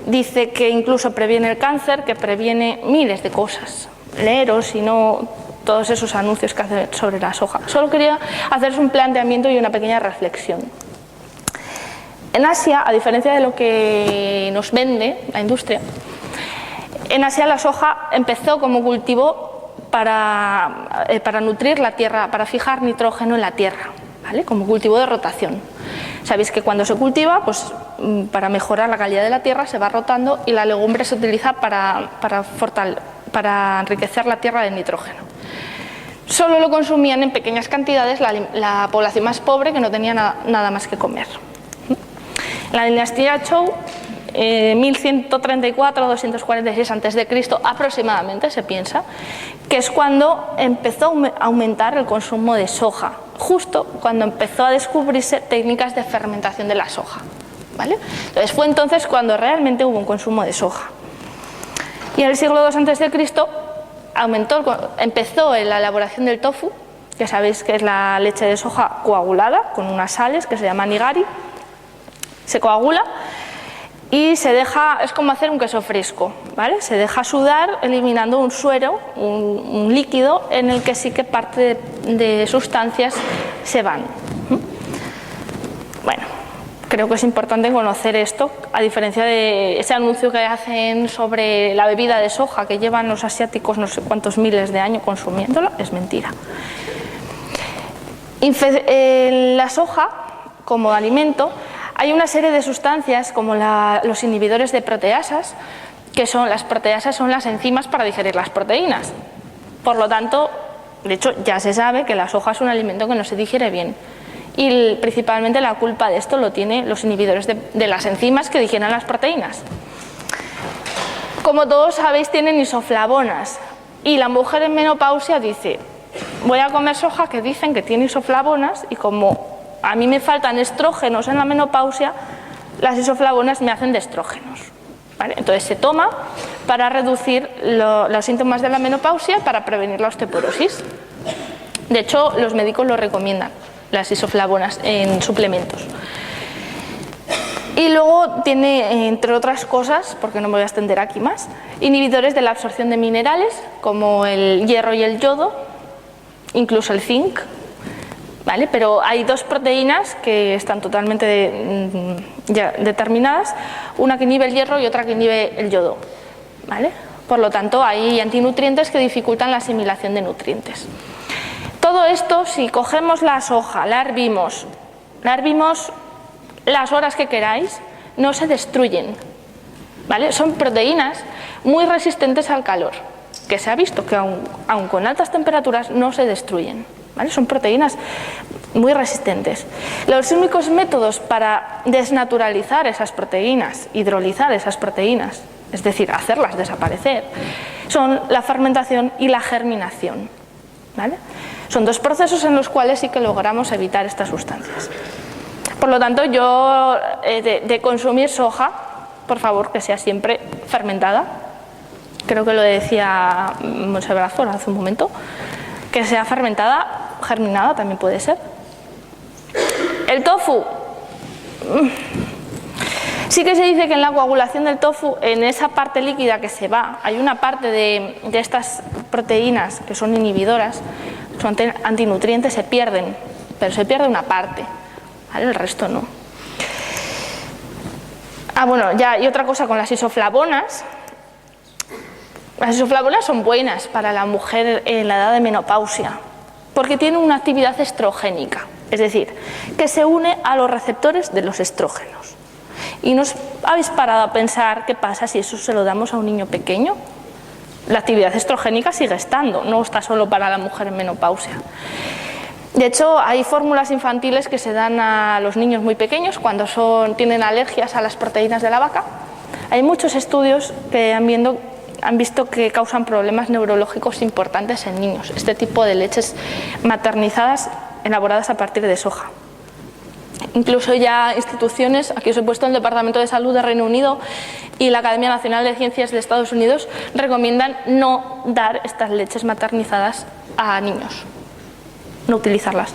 dice que incluso previene el cáncer, que previene miles de cosas. Leeros, si no, todos esos anuncios que hacen sobre la soja. Solo quería haceros un planteamiento y una pequeña reflexión. En Asia, a diferencia de lo que nos vende la industria, En Asia la soja empezó como cultivo para nutrir la tierra, para fijar nitrógeno en la tierra, ¿vale? Como cultivo de rotación. Sabéis que cuando se cultiva, pues para mejorar la calidad de la tierra se va rotando y la legumbre se utiliza para enriquecer la tierra de nitrógeno. Solo lo consumían en pequeñas cantidades la población más pobre que no tenía nada más que comer. La dinastía Zhou, 1134-246 a.C. aproximadamente, se piensa, que es cuando empezó a aumentar el consumo de soja, justo cuando empezó a descubrirse técnicas de fermentación de la soja, ¿vale? Entonces fue entonces cuando realmente hubo un consumo de soja. Y en el siglo II a.C. empezó la elaboración del tofu, que sabéis que es la leche de soja coagulada con unas sales que se llaman nigari. Se coagula y se deja, es como hacer un queso fresco, ¿vale? Se deja sudar eliminando un suero, un líquido en el que sí que parte de sustancias se van. Bueno, creo que es importante conocer esto, a diferencia de ese anuncio que hacen sobre la bebida de soja que llevan los asiáticos no sé cuántos miles de años consumiéndola, es mentira. La soja, como alimento, hay una serie de sustancias como los inhibidores de proteasas, que son las proteasas, son las enzimas para digerir las proteínas. Por lo tanto, de hecho ya se sabe que la soja es un alimento que no se digiere bien. Y principalmente la culpa de esto lo tienen los inhibidores de las enzimas que digieren las proteínas. Como todos sabéis, tienen isoflavonas. Y la mujer en menopausia dice, voy a comer soja que dicen que tiene isoflavonas y como a mí me faltan estrógenos en la menopausia, las isoflavonas me hacen de estrógenos, ¿vale? Entonces se toma para reducir los síntomas de la menopausia, para prevenir la osteoporosis. De hecho, los médicos lo recomiendan, las isoflavonas en suplementos. Y luego tiene, entre otras cosas, porque no me voy a extender aquí más, inhibidores de la absorción de minerales, como el hierro y el yodo, incluso el zinc. ¿Vale? Pero hay dos proteínas que están totalmente ya determinadas, una que inhibe el hierro y otra que inhibe el yodo, ¿vale? Por lo tanto, hay antinutrientes que dificultan la asimilación de nutrientes. Todo esto, si cogemos la soja, la hervimos las horas que queráis, no se destruyen, ¿vale? Son proteínas muy resistentes al calor, que se ha visto que aun con altas temperaturas no se destruyen. ¿Vale? Son proteínas muy resistentes. Los únicos métodos para desnaturalizar esas proteínas, hidrolizar esas proteínas, es decir, hacerlas desaparecer, son la fermentación y la germinación, ¿vale? Son dos procesos en los cuales sí que logramos evitar estas sustancias. Por lo tanto, yo de consumir soja, por favor, que sea siempre fermentada. Creo que lo decía Monse Brazos hace un momento. Que sea fermentada, germinada también puede ser. El tofu. Sí que se dice que en la coagulación del tofu, en esa parte líquida que se va, hay una parte de estas proteínas que son inhibidoras, son antinutrientes, se pierden, pero se pierde una parte, ¿vale? El resto no. Bueno, ya hay otra cosa con las isoflavonas. Las isoflavonas son buenas para la mujer en la edad de menopausia porque tienen una actividad estrogénica, es decir, que se une a los receptores de los estrógenos. ¿Y nos habéis parado a pensar qué pasa si eso se lo damos a un niño pequeño? La actividad estrogénica sigue estando, no está solo para la mujer en menopausia. De hecho, hay fórmulas infantiles que se dan a los niños muy pequeños cuando tienen alergias a las proteínas de la vaca. Hay muchos estudios que han visto que causan problemas neurológicos importantes en niños, este tipo de leches maternizadas elaboradas a partir de soja. Incluso ya instituciones, aquí os he puesto el Departamento de Salud de Reino Unido y la Academia Nacional de Ciencias de Estados Unidos, recomiendan no dar estas leches maternizadas a niños, no utilizarlas.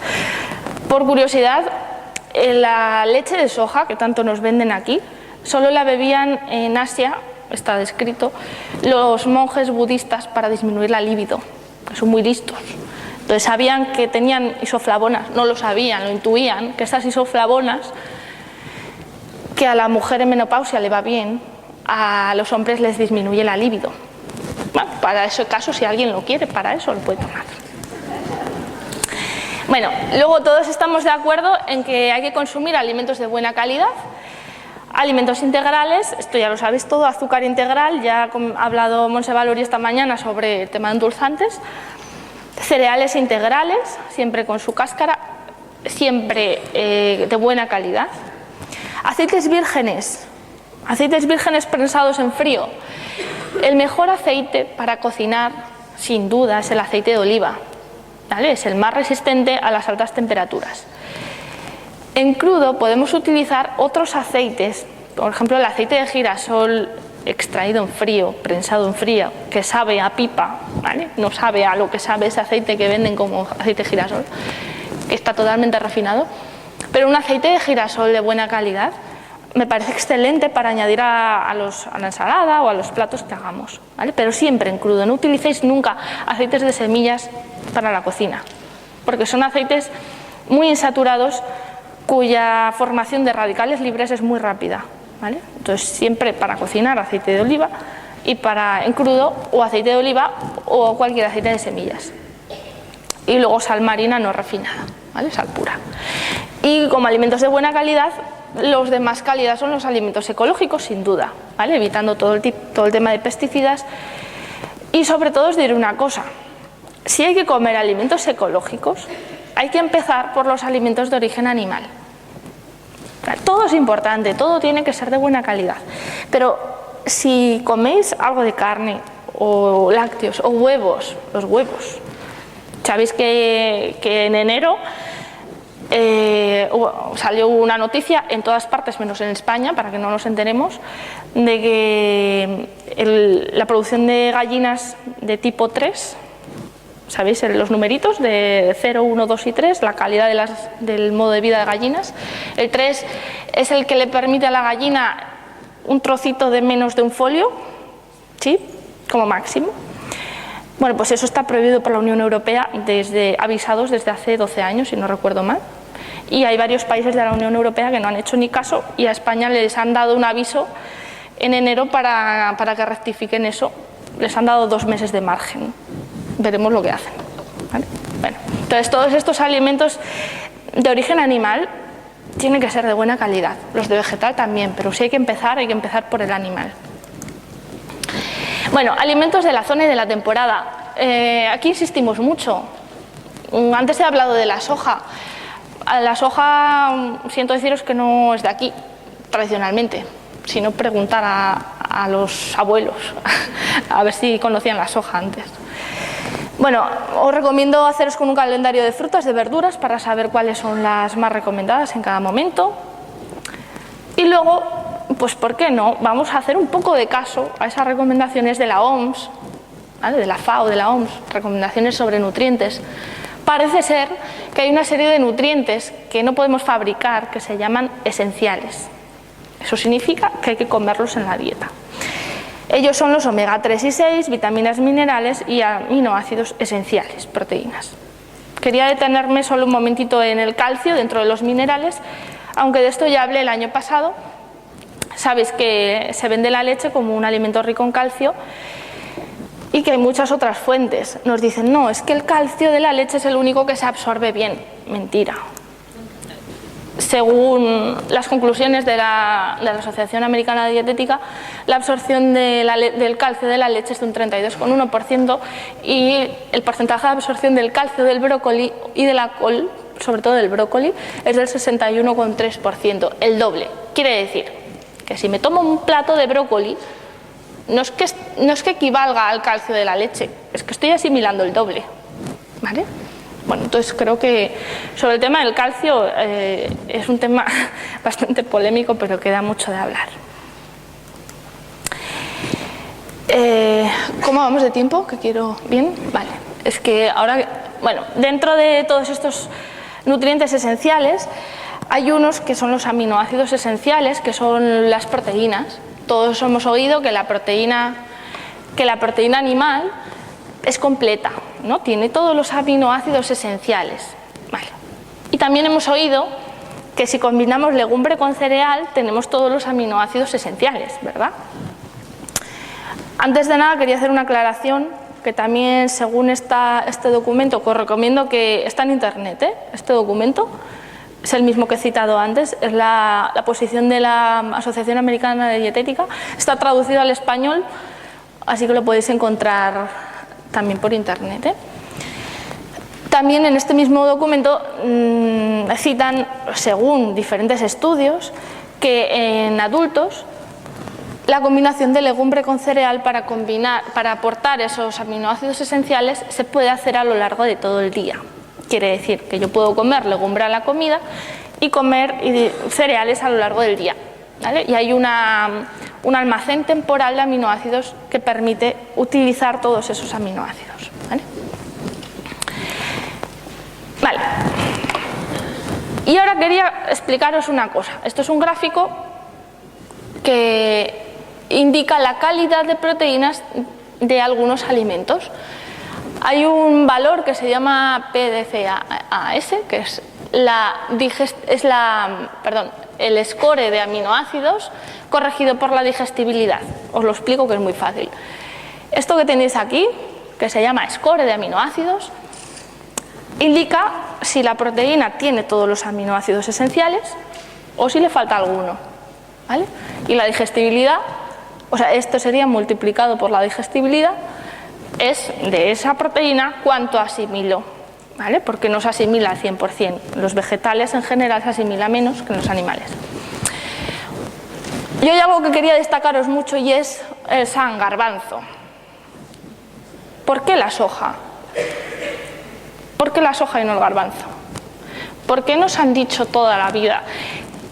Por curiosidad, la leche de soja, que tanto nos venden aquí, solo la bebían en Asia, está descrito, los monjes budistas para disminuir la libido, que son muy listos. Entonces sabían que tenían isoflavonas, no lo sabían, lo intuían, que estas isoflavonas, que a la mujer en menopausia le va bien, a los hombres les disminuye la libido. Bueno, para ese caso, si alguien lo quiere, para eso lo puede tomar. Bueno, luego todos estamos de acuerdo en que hay que consumir alimentos de buena calidad, alimentos integrales, esto ya lo sabéis todo, azúcar integral, ya ha hablado Montse Valori esta mañana sobre el tema de endulzantes, cereales integrales, siempre con su cáscara, siempre de buena calidad, aceites vírgenes prensados en frío. El mejor aceite para cocinar, sin duda, es el aceite de oliva, ¿vale? Es el más resistente a las altas temperaturas. En crudo podemos utilizar otros aceites, por ejemplo el aceite de girasol extraído en frío, prensado en frío, que sabe a pipa, ¿vale? No sabe a lo que sabe ese aceite que venden como aceite de girasol, que está totalmente refinado, pero un aceite de girasol de buena calidad me parece excelente para añadir a la ensalada o a los platos que hagamos, ¿vale? Pero siempre en crudo, no utilicéis nunca aceites de semillas para la cocina, porque son aceites muy insaturados cuya formación de radicales libres es muy rápida, ¿vale? Entonces siempre para cocinar aceite de oliva y para en crudo o aceite de oliva o cualquier aceite de semillas. Y luego sal marina no refinada, ¿vale? Sal pura. Y como alimentos de buena calidad, los de más calidad son los alimentos ecológicos, sin duda, ¿vale? Evitando todo el tema de pesticidas. Y sobre todo os diré una cosa, si hay que comer alimentos ecológicos, hay que empezar por los alimentos de origen animal. Todo es importante, todo tiene que ser de buena calidad, pero si coméis algo de carne o lácteos o huevos, los huevos, sabéis que en enero salió una noticia en todas partes menos en España, para que no nos enteremos, de que la producción de gallinas de tipo 3, ¿sabéis? Los numeritos de 0, 1, 2 y 3, la calidad del modo de vida de gallinas. El 3 es el que le permite a la gallina un trocito de menos de un folio, ¿sí? Como máximo. Bueno, pues eso está prohibido por la Unión Europea, avisados desde hace 12 años, si no recuerdo mal. Y hay varios países de la Unión Europea que no han hecho ni caso, y a España les han dado un aviso en enero para que rectifiquen eso. Les han dado 2 meses de margen. Veremos lo que hacen, ¿vale? Bueno, entonces todos estos alimentos de origen animal tienen que ser de buena calidad, los de vegetal también, pero si hay que empezar por el animal. Bueno, alimentos de la zona y de la temporada. Aquí insistimos mucho. Antes he hablado de la soja. La soja, siento deciros que no es de aquí, tradicionalmente, sino preguntar a los abuelos, a ver si conocían la soja antes. Bueno, os recomiendo haceros con un calendario de frutas, de verduras, para saber cuáles son las más recomendadas en cada momento. Y luego, pues ¿por qué no? Vamos a hacer un poco de caso a esas recomendaciones de la OMS, ¿vale? De la FAO, de la OMS, recomendaciones sobre nutrientes. Parece ser que hay una serie de nutrientes que no podemos fabricar que se llaman esenciales. Eso significa que hay que comerlos en la dieta. Ellos son los omega 3 y 6, vitaminas, minerales y aminoácidos esenciales, proteínas. Quería detenerme solo un momentito en el calcio dentro de los minerales, aunque de esto ya hablé el año pasado. Sabéis que se vende la leche como un alimento rico en calcio y que hay muchas otras fuentes. Nos dicen, no, es que el calcio de la leche es el único que se absorbe bien. Mentira. Según las conclusiones de la Asociación Americana de Dietética, la absorción del calcio de la leche es de un 32,1% y el porcentaje de absorción del calcio del brócoli y de la col, sobre todo del brócoli, es del 61,3%, el doble. Quiere decir que si me tomo un plato de brócoli, no es que equivalga al calcio de la leche, es que estoy asimilando el doble, ¿vale? Bueno, entonces creo que sobre el tema del calcio es un tema bastante polémico, pero queda mucho de hablar. ¿Cómo vamos de tiempo? ¿Que quiero? ¿Bien? Vale. Es que ahora, bueno, dentro de todos estos nutrientes esenciales hay unos que son los aminoácidos esenciales, que son las proteínas. Todos hemos oído que la proteína animal es completa, ¿no? Tiene todos los aminoácidos esenciales. Vale. Y también hemos oído que si combinamos legumbre con cereal tenemos todos los aminoácidos esenciales, ¿verdad? Antes de nada quería hacer una aclaración que también según este documento, que os recomiendo que está en internet, este documento es el mismo que he citado antes, es la posición de la Asociación Americana de Dietética, está traducido al español, así que lo podéis encontrar también por internet. También en este mismo documento citan, según diferentes estudios, que en adultos la combinación de legumbre con cereal para aportar esos aminoácidos esenciales se puede hacer a lo largo de todo el día. Quiere decir que yo puedo comer legumbre a la comida y comer cereales a lo largo del día, ¿vale? Y hay un almacén temporal de aminoácidos que permite utilizar todos esos aminoácidos, ¿vale? Vale. Y ahora quería explicaros una cosa. Esto es un gráfico que indica la calidad de proteínas de algunos alimentos. Hay un valor que se llama PDCAAS, que es el score de aminoácidos corregido por la digestibilidad. Os lo explico que es muy fácil. Esto que tenéis aquí, que se llama score de aminoácidos, indica si la proteína tiene todos los aminoácidos esenciales o si le falta alguno, ¿vale? Y la digestibilidad, o sea, esto sería multiplicado por la digestibilidad, es de esa proteína cuánto asimilo, ¿vale? Porque no se asimila al 100%. Los vegetales en general se asimila menos que en los animales. Y hay algo que quería destacaros mucho y es el San Garbanzo. ¿Por qué la soja? ¿Por qué la soja y no el garbanzo? ¿Por qué nos han dicho toda la vida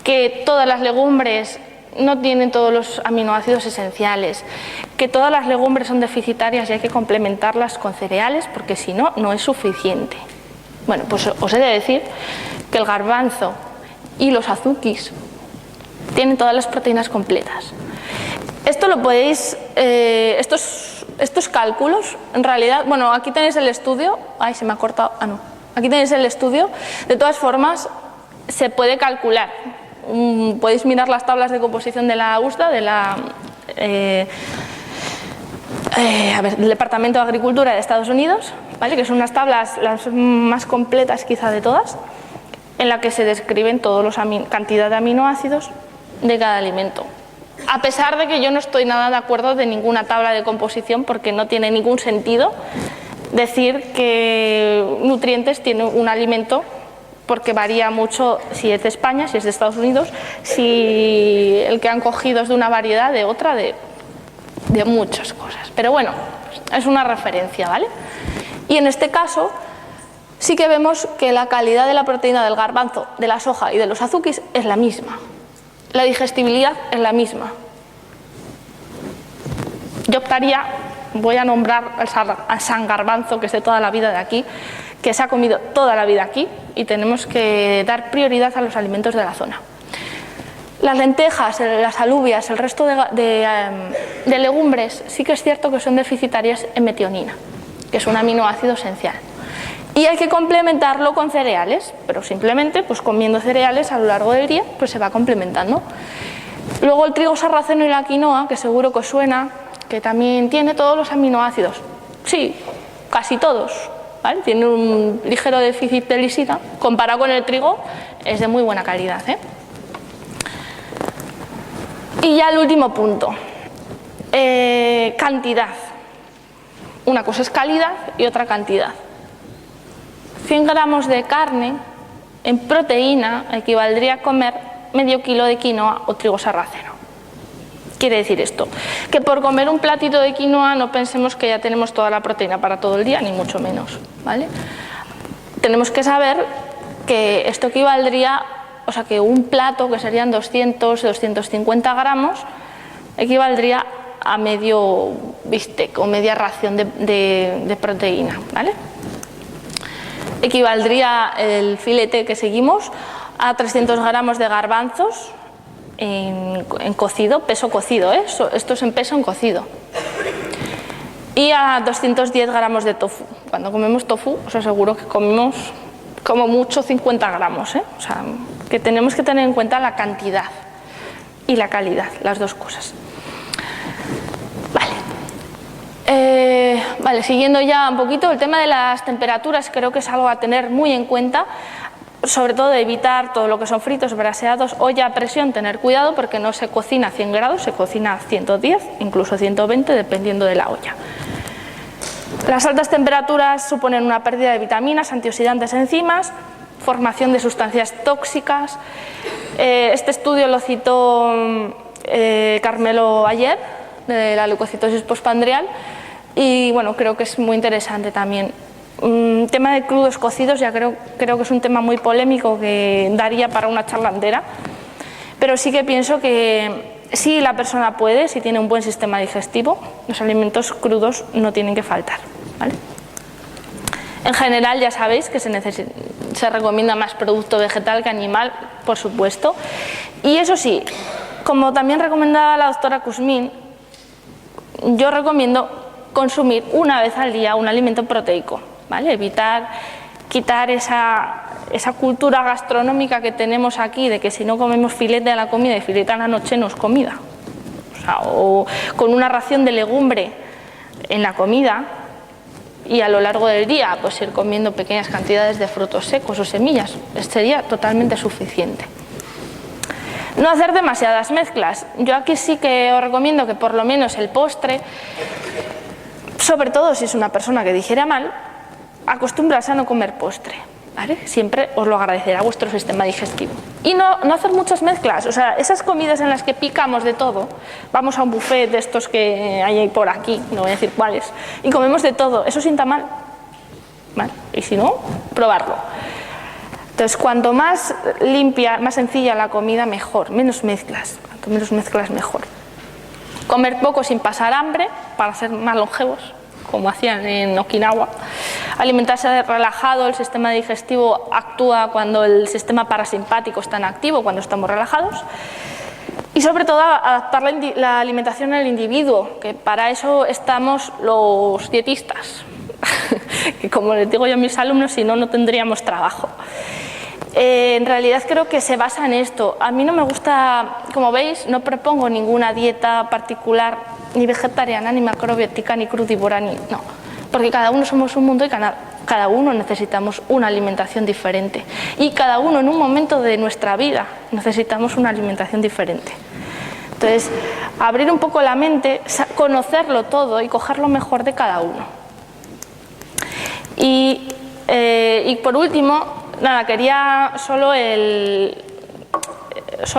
que todas las legumbres no tienen todos los aminoácidos esenciales, que todas las legumbres son deficitarias y hay que complementarlas con cereales porque si no, no es suficiente? Bueno, pues os he de decir que el garbanzo y los azukis tienen todas las proteínas completas. Esto lo podéis, estos cálculos, en realidad, bueno, aquí tenéis el estudio, ay, se me ha cortado, no, aquí tenéis el estudio, de todas formas, se puede calcular, podéis mirar las tablas de composición de la USDA, del Departamento de Agricultura de Estados Unidos, ¿vale? Que son unas tablas las más completas quizá de todas, en la que se describen todos los cantidad de aminoácidos de cada alimento. A pesar de que yo no estoy nada de acuerdo de ninguna tabla de composición porque no tiene ningún sentido decir que nutrientes tiene un alimento porque varía mucho si es de España, si es de Estados Unidos, si el que han cogido es de una variedad, de otra, de muchas cosas. Pero bueno, es una referencia, ¿vale? Y en este caso sí que vemos que la calidad de la proteína del garbanzo, de la soja y de los azukis es la misma. La digestibilidad es la misma. Yo optaría, voy a nombrar al San Garbanzo, que es de toda la vida de aquí, que se ha comido toda la vida aquí y tenemos que dar prioridad a los alimentos de la zona. Las lentejas, las alubias, el resto de legumbres sí que es cierto que son deficitarias en metionina, que es un aminoácido esencial. Y hay que complementarlo con cereales, pero simplemente pues comiendo cereales a lo largo del día pues se va complementando. Luego el trigo sarraceno y la quinoa, que seguro que os suena, que también tiene todos los aminoácidos. Sí, casi todos, ¿vale? Tiene un ligero déficit de lisina, comparado con el trigo es de muy buena calidad, ¿eh? Y ya el último punto, cantidad. Una cosa es calidad y otra cantidad. 100 gramos de carne en proteína equivaldría a comer medio kilo de quinoa o trigo sarraceno. Quiere decir esto, que por comer un platito de quinoa no pensemos que ya tenemos toda la proteína para todo el día, ni mucho menos, ¿vale? Tenemos que saber que esto equivaldría, o sea que un plato que serían 200 o 250 gramos equivaldría a medio bistec o media ración de proteína, ¿vale? Equivaldría el filete que seguimos a 300 gramos de garbanzos en cocido, peso cocido, ¿eh? Esto es en peso en cocido. Y a 210 gramos de tofu. Cuando comemos tofu, os aseguro que comemos como mucho 50 gramos, ¿eh? O sea, que tenemos que tener en cuenta la cantidad y la calidad, las dos cosas. Vale. Vale, siguiendo ya un poquito, el tema de las temperaturas creo que es algo a tener muy en cuenta, sobre todo de evitar todo lo que son fritos, braseados, olla a presión, tener cuidado porque no se cocina a 100 grados, se cocina a 110, incluso 120, dependiendo de la olla. Las altas temperaturas suponen una pérdida de vitaminas, antioxidantes, enzimas, formación de sustancias tóxicas. Este estudio lo citó Carmelo ayer, de la leucocitosis postprandial, y bueno, creo que es muy interesante también. Tema de crudos cocidos, ya creo que es un tema muy polémico que daría para una charla entera, pero sí que pienso que si la persona puede, si tiene un buen sistema digestivo, los alimentos crudos no tienen que faltar, ¿vale? En general ya sabéis que se recomienda más producto vegetal que animal, por supuesto, y eso sí, como también recomendaba la doctora Kuzmin, yo recomiendo consumir una vez al día un alimento proteico, ¿vale? Quitar esa cultura gastronómica que tenemos aquí de que si no comemos filete a la comida y filete a la noche no es comida. O con una ración de legumbre en la comida y a lo largo del día pues ir comiendo pequeñas cantidades de frutos secos o semillas, sería totalmente suficiente. No hacer demasiadas mezclas. Yo aquí sí que os recomiendo que por lo menos el postre, sobre todo si es una persona que digiere mal, acostumbrarse a no comer postre, ¿vale? Siempre os lo agradecerá vuestro sistema digestivo. Y no hacer muchas mezclas, o sea, esas comidas en las que picamos de todo, vamos a un buffet de estos que hay por aquí, no voy a decir cuáles, y comemos de todo, eso sienta mal, ¿vale? Y si no, probarlo. Entonces, cuanto más limpia, más sencilla la comida, mejor, menos mezclas, cuanto menos mezclas mejor. Comer poco sin pasar hambre, para ser más longevos, como hacían en Okinawa. Alimentarse relajado, el sistema digestivo actúa cuando el sistema parasimpático está en activo, cuando estamos relajados. Y sobre todo adaptar la alimentación al individuo, que para eso estamos los dietistas, que como les digo yo a mis alumnos, si no, no tendríamos trabajo. En realidad creo que se basa en esto. A mí no me gusta, como veis, no propongo ninguna dieta particular, ni vegetariana, ni macrobiótica, ni crudívora, no. Porque cada uno somos un mundo y cada uno necesitamos una alimentación diferente. Y cada uno en un momento de nuestra vida necesitamos una alimentación diferente. Entonces, abrir un poco la mente, conocerlo todo y coger lo mejor de cada uno. Y por último, nada, quería solo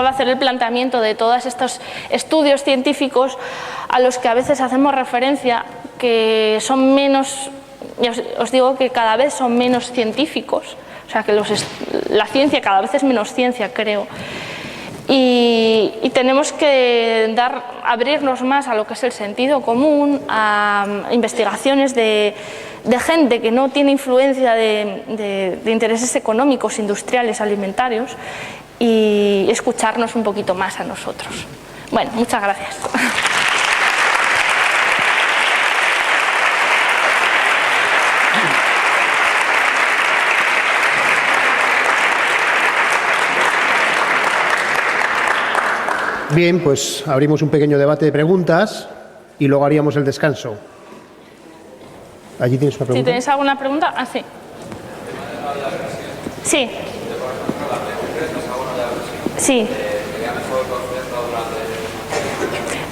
hacer el planteamiento de todos estos estudios científicos a los que a veces hacemos referencia, que son menos, os digo que cada vez son menos científicos, o sea que la ciencia cada vez es menos ciencia, creo. Y tenemos que abrirnos más a lo que es el sentido común, a investigaciones de gente que no tiene influencia de intereses económicos, industriales, alimentarios, y escucharnos un poquito más a nosotros. Bueno, muchas gracias. Bien, pues abrimos un pequeño debate de preguntas y luego haríamos el descanso. Allí tienes una pregunta. Si tenéis alguna pregunta, sí. Sí. Sí.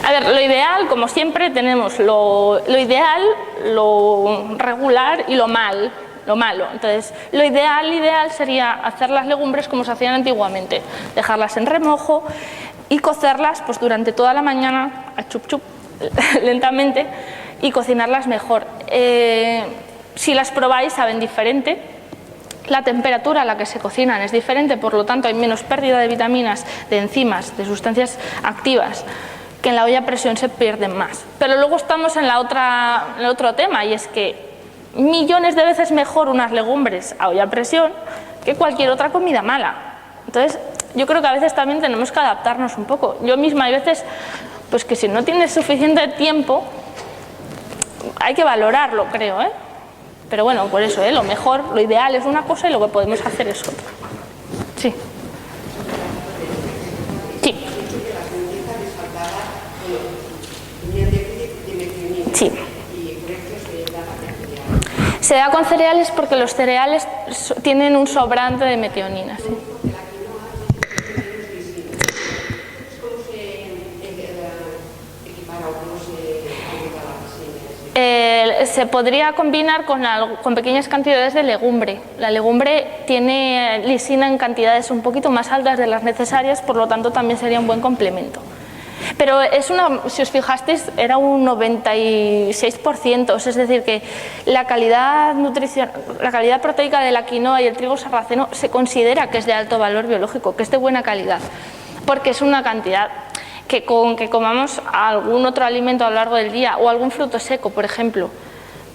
A ver, lo ideal, como siempre, tenemos lo ideal, lo regular y lo malo. Entonces, lo ideal sería hacer las legumbres como se hacían antiguamente, dejarlas en remojo y cocerlas pues durante toda la mañana, a chup chup, lentamente, y cocinarlas mejor. Si las probáis saben diferente, la temperatura a la que se cocinan es diferente, por lo tanto hay menos pérdida de vitaminas, de enzimas, de sustancias activas, que en la olla a presión se pierden más. Pero luego estamos en el otro tema, y es que millones de veces mejor unas legumbres a olla a presión que cualquier otra comida mala. Entonces, yo creo que a veces también tenemos que adaptarnos un poco. Yo misma hay veces, pues que si no tienes suficiente tiempo, hay que valorarlo, creo, ¿eh? Pero bueno, por eso, lo mejor, lo ideal es una cosa y lo que podemos hacer es otra. Sí. Sí. Sí. Se da con cereales porque los cereales tienen un sobrante de metionina, ¿sí? Se podría combinar con pequeñas cantidades de legumbre. La legumbre tiene lisina en cantidades un poquito más altas de las necesarias, por lo tanto también sería un buen complemento. Pero si os fijasteis, era un 96%, es decir, que la calidad proteica de la quinoa y el trigo sarraceno se considera que es de alto valor biológico, que es de buena calidad, porque es una cantidad que con que comamos algún otro alimento a lo largo del día o algún fruto seco, por ejemplo,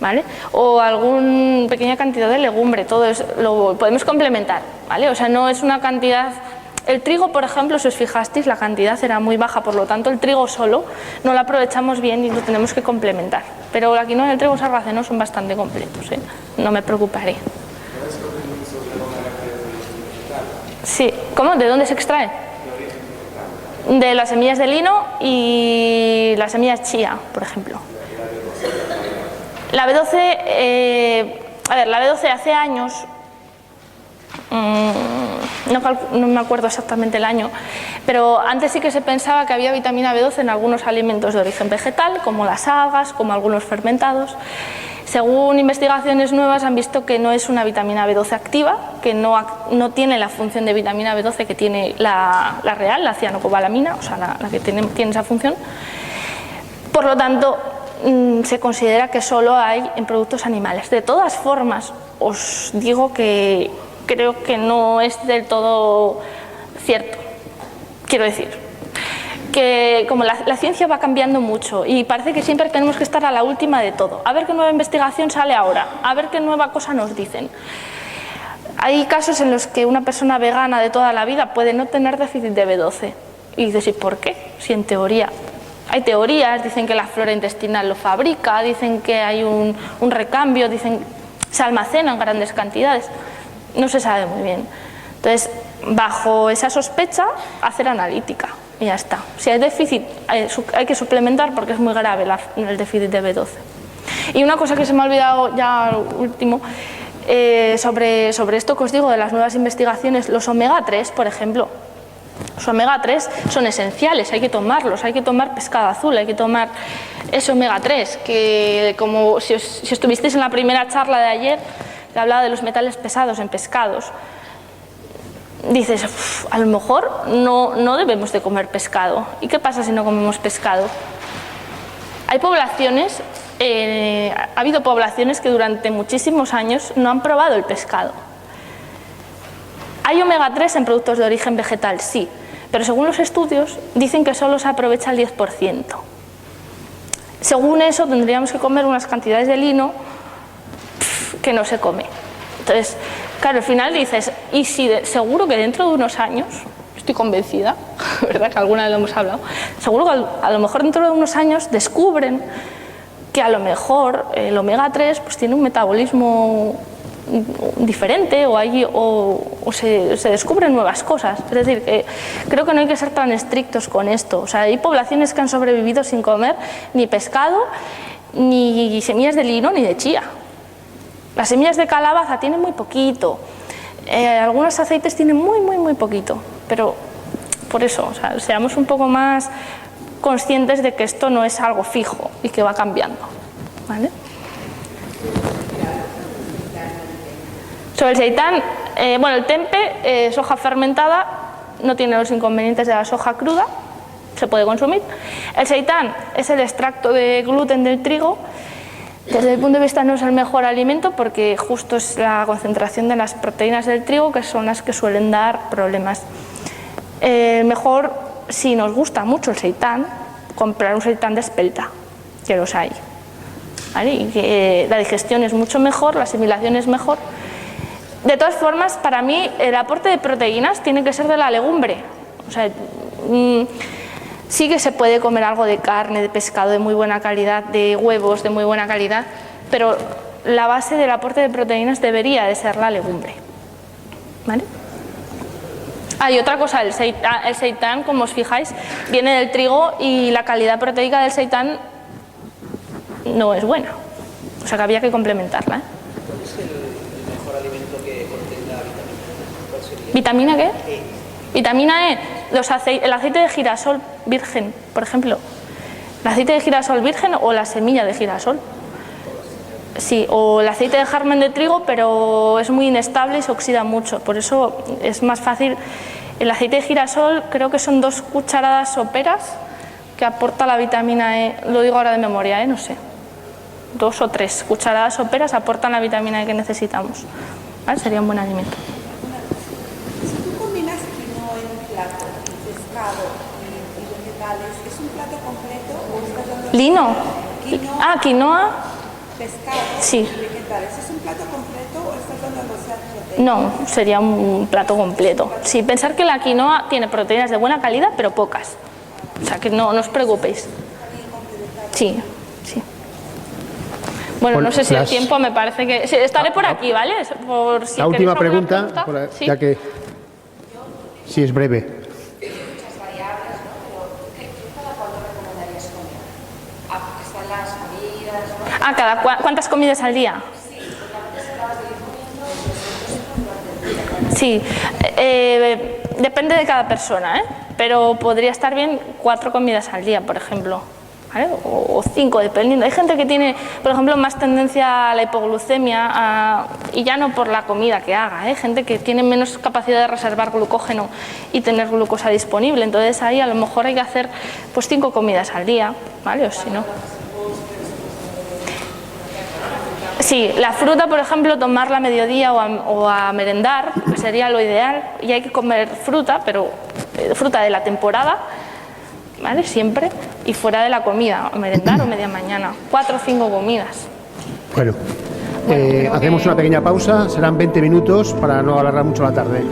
¿vale? O alguna pequeña cantidad de legumbre, todo eso lo podemos complementar, ¿vale? O sea, no es una cantidad. El trigo, por ejemplo, si os fijasteis, la cantidad era muy baja, por lo tanto el trigo solo no lo aprovechamos bien y lo tenemos que complementar. Pero la quinoa y el trigo sarraceno son bastante completos, ¿eh? No me preocuparé. Sí, ¿cómo? ¿De dónde se extrae? De las semillas de lino y las semillas chía, por ejemplo. La B12, la B12 hace años, no me acuerdo exactamente el año, pero antes sí que se pensaba que había vitamina B12 en algunos alimentos de origen vegetal, como las algas, como algunos fermentados. Según investigaciones nuevas han visto que no es una vitamina B12 activa, que no tiene la función de vitamina B12 que tiene la real, la cianocobalamina, o sea, la que tiene esa función. Por lo tanto, se considera que solo hay en productos animales. De todas formas, os digo que creo que no es del todo cierto. Quiero decir, que como la ciencia va cambiando mucho y parece que siempre tenemos que estar a la última de todo, a ver qué nueva investigación sale ahora, a ver qué nueva cosa nos dicen. Hay casos en los que una persona vegana de toda la vida puede no tener déficit de B12 y dices, ¿y por qué? Si en teoría hay teorías, dicen que la flora intestinal lo fabrica, dicen que hay un recambio, dicen se almacena en grandes cantidades, no se sabe muy bien. Entonces, bajo esa sospecha, hacer analítica. Y ya está. Si hay déficit, hay que suplementar porque es muy grave el déficit de B12. Y una cosa que se me ha olvidado ya al último, sobre esto que os digo de las nuevas investigaciones, los omega 3, por ejemplo. Los omega 3 son esenciales, hay que tomarlos, hay que tomar pescado azul, hay que tomar ese omega 3, que como si estuvisteis en la primera charla de ayer, que hablaba de los metales pesados en pescados. Dices, a lo mejor no debemos de comer pescado. ¿Y qué pasa si no comemos pescado? Hay poblaciones, ha habido poblaciones que durante muchísimos años no han probado el pescado. ¿Hay omega 3 en productos de origen vegetal? Sí, pero según los estudios dicen que solo se aprovecha el 10%. Según eso tendríamos que comer unas cantidades de lino que no se come. Entonces, claro, al final dices, y si seguro que dentro de unos años, estoy convencida, ¿verdad? Que alguna vez lo hemos hablado, seguro que a lo mejor dentro de unos años descubren que a lo mejor el omega 3 pues, tiene un metabolismo diferente o se descubren nuevas cosas. Es decir, que creo que no hay que ser tan estrictos con esto. O sea, hay poblaciones que han sobrevivido sin comer ni pescado, ni semillas de lino, ni de chía. Las semillas de calabaza tienen muy poquito, algunos aceites tienen muy poquito, pero por eso, o sea, seamos un poco más conscientes de que esto no es algo fijo y que va cambiando, ¿vale? Sobre el seitán, bueno, el tempe, soja fermentada, no tiene los inconvenientes de la soja cruda, se puede consumir. El seitán es el extracto de gluten del trigo. Desde el punto de vista no es el mejor alimento porque justo es la concentración de las proteínas del trigo que son las que suelen dar problemas. Mejor, si nos gusta mucho el seitán, comprar un seitán de espelta, que los hay, ¿vale? Y que la digestión es mucho mejor, la asimilación es mejor. De todas formas, para mí el aporte de proteínas tiene que ser de la legumbre. O sea, sí que se puede comer algo de carne, de pescado de muy buena calidad, de huevos de muy buena calidad, pero la base del aporte de proteínas debería de ser la legumbre, ¿vale? Hay otra cosa, el seitán, como os fijáis, viene del trigo y la calidad proteica del seitán no es buena, o sea que había que complementarla, ¿eh? alimento que contenga vitamina? ¿Cuál sería? ¿Vitamina qué? Vitamina E. El aceite de girasol virgen, por ejemplo. El aceite de girasol virgen o la semilla de girasol. Sí, o el aceite de germen de trigo, pero es muy inestable y se oxida mucho. Por eso es más fácil. El aceite de girasol creo que son 2 cucharadas soperas que aporta la vitamina E. Lo digo ahora de memoria, no sé. 2 o 3 cucharadas soperas aportan la vitamina E que necesitamos. ¿Vale? Sería un buen alimento. Si tú combinas quinoa en un plato, pescado y vegetales, ¿es un plato completo o estás dando... ¿Lino? Quinoa, Quinoa. pescado Sí. y vegetales, ¿es un plato completo o estás dando proteínas? No, sería un plato completo. Sí, pensar que la quinoa tiene proteínas de buena calidad, pero pocas. O sea, que no os preocupéis. Sí, sí. Bueno, no sé si el tiempo me parece que... Sí, estaré por aquí, ¿vale? Por si la última queréis alguna pregunta, ¿Sí? ya que... Sí, es breve. ¿Cuántas comidas al día? Sí, depende de cada persona, pero podría estar bien 4 comidas al día, por ejemplo, ¿vale? O 5, dependiendo. Hay gente que tiene, por ejemplo, más tendencia a la hipoglucemia y ya no por la comida que haga, gente que tiene menos capacidad de reservar glucógeno y tener glucosa disponible. Entonces ahí a lo mejor hay que hacer pues 5 comidas al día, ¿vale? O si no... Sí, la fruta, por ejemplo, tomarla a mediodía o a merendar sería lo ideal. Y hay que comer fruta, pero fruta de la temporada, ¿vale? Siempre, y fuera de la comida, merendar o media mañana. 4 o 5 comidas. Bueno, hacemos una pequeña pausa, serán 20 minutos para no alargar mucho la tarde.